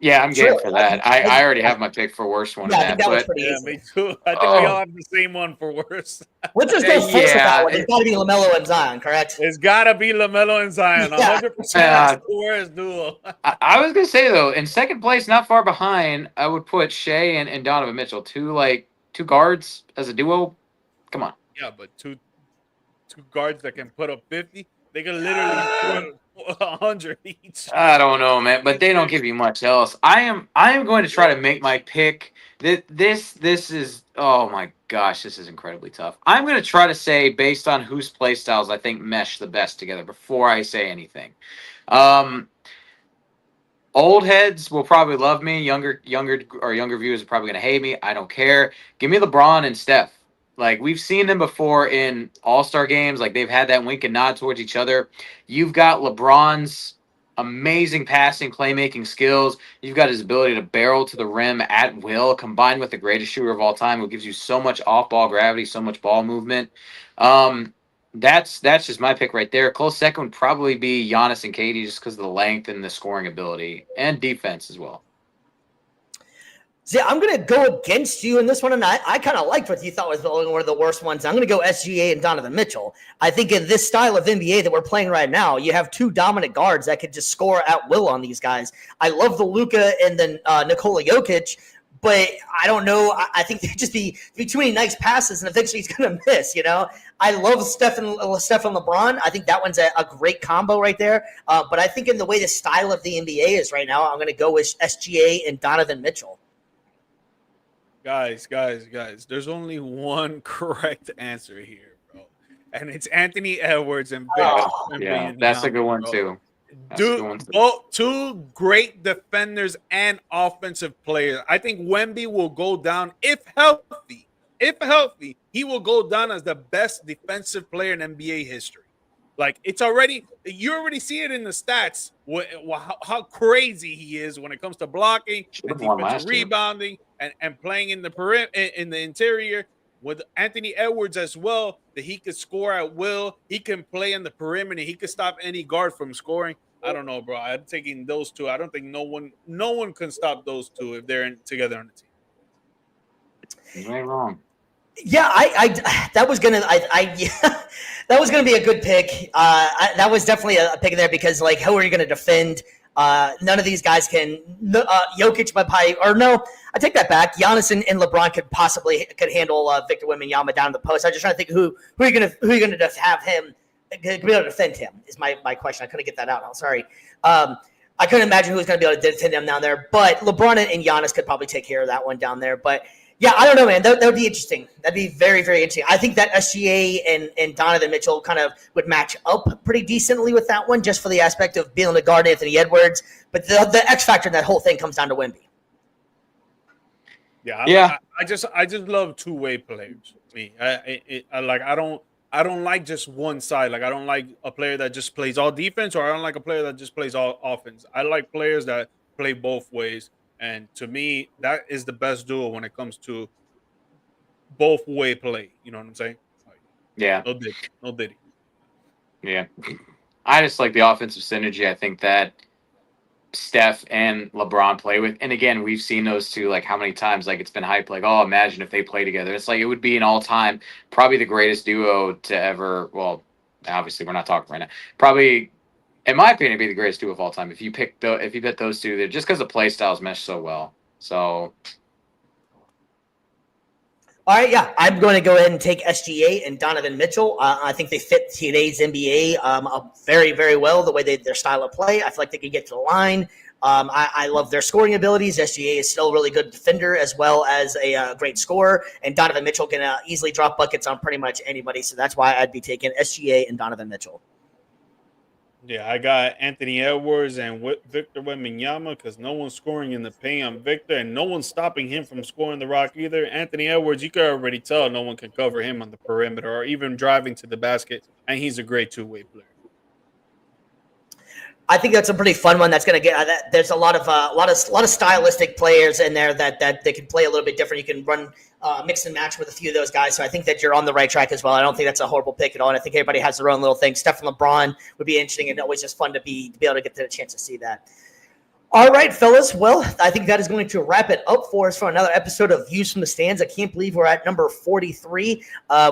Yeah, I'm game for that. I already have my pick for worst one. Yeah, I think that was pretty easy. Me too. I think we all have the same one for worst. Let's just go first with that one. It's got to be LaMelo and Zion, correct? It's got to be LaMelo and Zion. 100% the worst duo. I was going to say, though, in second place, not far behind, I would put Shai and Donovan Mitchell. Two guards as a duo. Come on. Yeah, but two guards that can put up 50. They can literally put 100 each. I don't know, man, but they don't give you much else. I am going to try to make my pick. This is, oh my gosh, this is incredibly tough. I'm going to try to say based on whose play styles I think mesh the best together before I say anything. Old heads will probably love me. Younger viewers are probably going to hate me. I don't care. Give me LeBron and Steph. Like, we've seen them before in all-star games. Like, they've had that wink and nod towards each other. You've got LeBron's amazing passing, playmaking skills. You've got his ability to barrel to the rim at will, combined with the greatest shooter of all time, who gives you so much off-ball gravity, so much ball movement. That's just my pick right there. Close second would probably be Giannis and KD, just because of the length and the scoring ability and defense as well. See, I'm going to go against you in this one, and I kind of liked what you thought was one of the worst ones. I'm going to go SGA and Donovan Mitchell. I think in this style of NBA that we're playing right now, you have two dominant guards that could just score at will on these guys. I love the Luka and the Nikola Jokic, but I don't know. I think there'd just be too many nice passes, and eventually he's going to miss, I love Steph and LeBron. I think that one's a great combo right there. But I think in the way the style of the NBA is right now, I'm going to go with SGA and Donovan Mitchell. Guys, there's only one correct answer here, bro. And it's Anthony Edwards and Victor. Yeah, that's a good one, too. Dude, both two great defenders and offensive players. I think Wemby will go down, if healthy, he will go down as the best defensive player in NBA history. Like, you already see it in the stats, how crazy he is when it comes to blocking and defensive rebounding and playing in the in the interior. With Anthony Edwards as well, that he could score at will. He can play in the perimeter. He could stop any guard from scoring. I don't know, bro. I'm taking those two. I don't think no one can stop those two if they're together on the team. You ain't wrong. Yeah, that was gonna that was gonna be a good pick. That was definitely a pick there because like, how are you gonna defend? None of these guys can. Jokic, I take that back. Giannis and LeBron could handle Victor Wembanyama down in the post. I'm just trying to think who are you gonna have him be able to defend him is my question. I couldn't get that out. I'm sorry. I couldn't imagine who's going to be able to defend him down there, but LeBron and Giannis could probably take care of that one down there. But yeah, I don't know, man. That would be interesting. That'd be very, very interesting. I think that SGA and Donovan Mitchell kind of would match up pretty decently with that one, just for the aspect of being able to guard Anthony Edwards. But the X factor in that whole thing comes down to Wemby. Yeah. I just love two-way players. Me, I don't like just one side. Like, I don't like a player that just plays all defense, or I don't like a player that just plays all offense. I like players that play both ways. And to me, that is the best duo when it comes to both way play. You know what I'm saying? Like, Yeah. No diddy. Yeah. I just like the offensive synergy. I think that Steph and LeBron play with. And again, we've seen those two, like, how many times, like, it's been hyped, like, oh, imagine if they play together. It's like, it would be an all-time, probably the greatest duo to ever, well, obviously we're not talking right now. Probably, in my opinion, it'd be the greatest duo of all time. If you pick those two, just because the play styles mesh so well. So, all right, yeah, I'm going to go ahead and take SGA and Donovan Mitchell. I think they fit today's NBA very, very well, the way their style of play. I feel like they can get to the line. I love their scoring abilities. SGA is still a really good defender as well as a great scorer, and Donovan Mitchell can easily drop buckets on pretty much anybody, so that's why I'd be taking SGA and Donovan Mitchell. Yeah, I got Anthony Edwards and Victor Wembanyama because no one's scoring in the paint on Victor, and no one's stopping him from scoring the rock either. Anthony Edwards, you can already tell no one can cover him on the perimeter or even driving to the basket, and he's a great two-way player. I think that's a pretty fun one. That's going to get. There's a lot of stylistic players in there that they can play a little bit different. You can run mix and match with a few of those guys. So I think that you're on the right track as well. I don't think that's a horrible pick at all. And I think everybody has their own little thing. Steph and LeBron would be interesting, and always just fun to be able to get the chance to see that. All right, fellas. Well, I think that is going to wrap it up for us for another episode of Views from the Stands. I can't believe we're at number 43.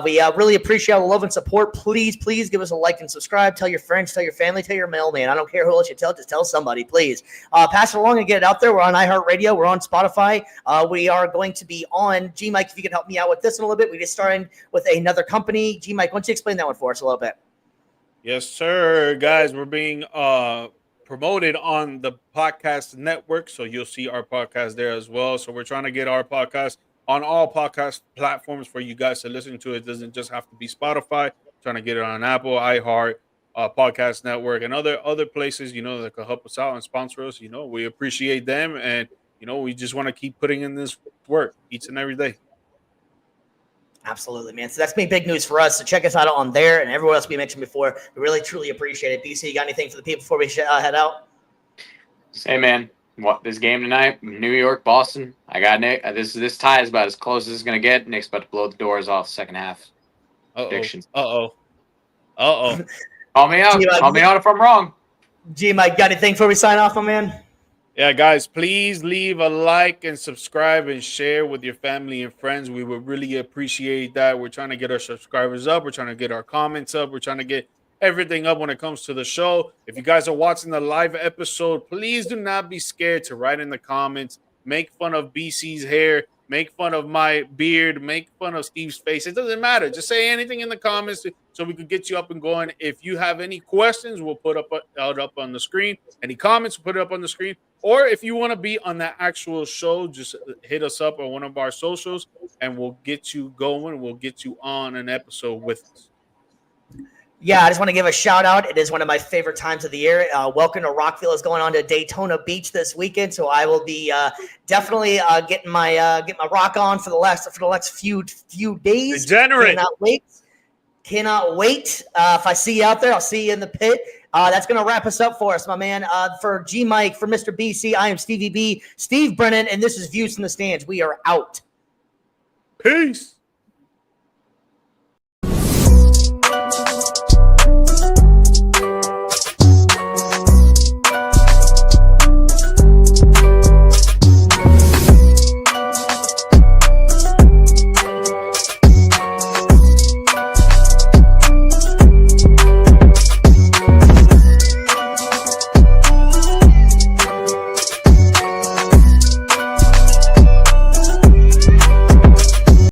We really appreciate all the love and support. Please give us a like and subscribe. Tell your friends, tell your family, tell your mailman. I don't care who else you tell. Just tell somebody, please. Pass it along and get it out there. We're on iHeartRadio. We're on Spotify. We are going to be on G-Mike. If you can help me out with this a little bit. We just started with another company. G-Mike, why don't you explain that one for us a little bit? Yes, sir. Guys, we're being promoted on the podcast network, so you'll see our podcast there as well. So we're trying to get our podcast on all podcast platforms for you guys to listen to. It doesn't just have to be Spotify. Trying to get it on Apple, iHeart, podcast network, and other places, that can help us out and sponsor us. We appreciate them, and we just want to keep putting in this work each and every day. Absolutely, man. So that's big news for us. So check us out on there and everywhere else we mentioned before. We really, truly appreciate it. BC, you got anything for the people before we head out? Hey, man. What this game tonight? New York, Boston. I got Nick. This tie is about as close as it's gonna get. Nick's about to blow the doors off the second half. Predictions. Uh-oh. Call me out. Call me out if I'm wrong. G-Mike, got anything before we sign off, my man? Yeah, guys, please leave a like and subscribe and share with your family and friends. We would really appreciate that. We're trying to get our subscribers up. We're trying to get our comments up. We're trying to get everything up when it comes to the show. If you guys are watching the live episode, please do not be scared to write in the comments. Make fun of BC's hair. Make fun of my beard. Make fun of Steve's face. It doesn't matter. Just say anything in the comments so we can get you up and going. If you have any questions, we'll put up on the screen. Any comments, we'll put it up on the screen. Or if you want to be on the actual show, just hit us up on one of our socials, and we'll get you going. We'll get you on an episode with us. Yeah, I just want to give a shout out. It is one of my favorite times of the year. Welcome to Rockville is going on to Daytona Beach this weekend, so I will be definitely getting my rock on for the next few days. Degenerate. Cannot wait. If I see you out there, I'll see you in the pit. That's going to wrap us up for us, my man. For G-Mike, for Mr. BC, I am Stevie B, Steve Brennan, and this is Views from the Stands. We are out. Peace.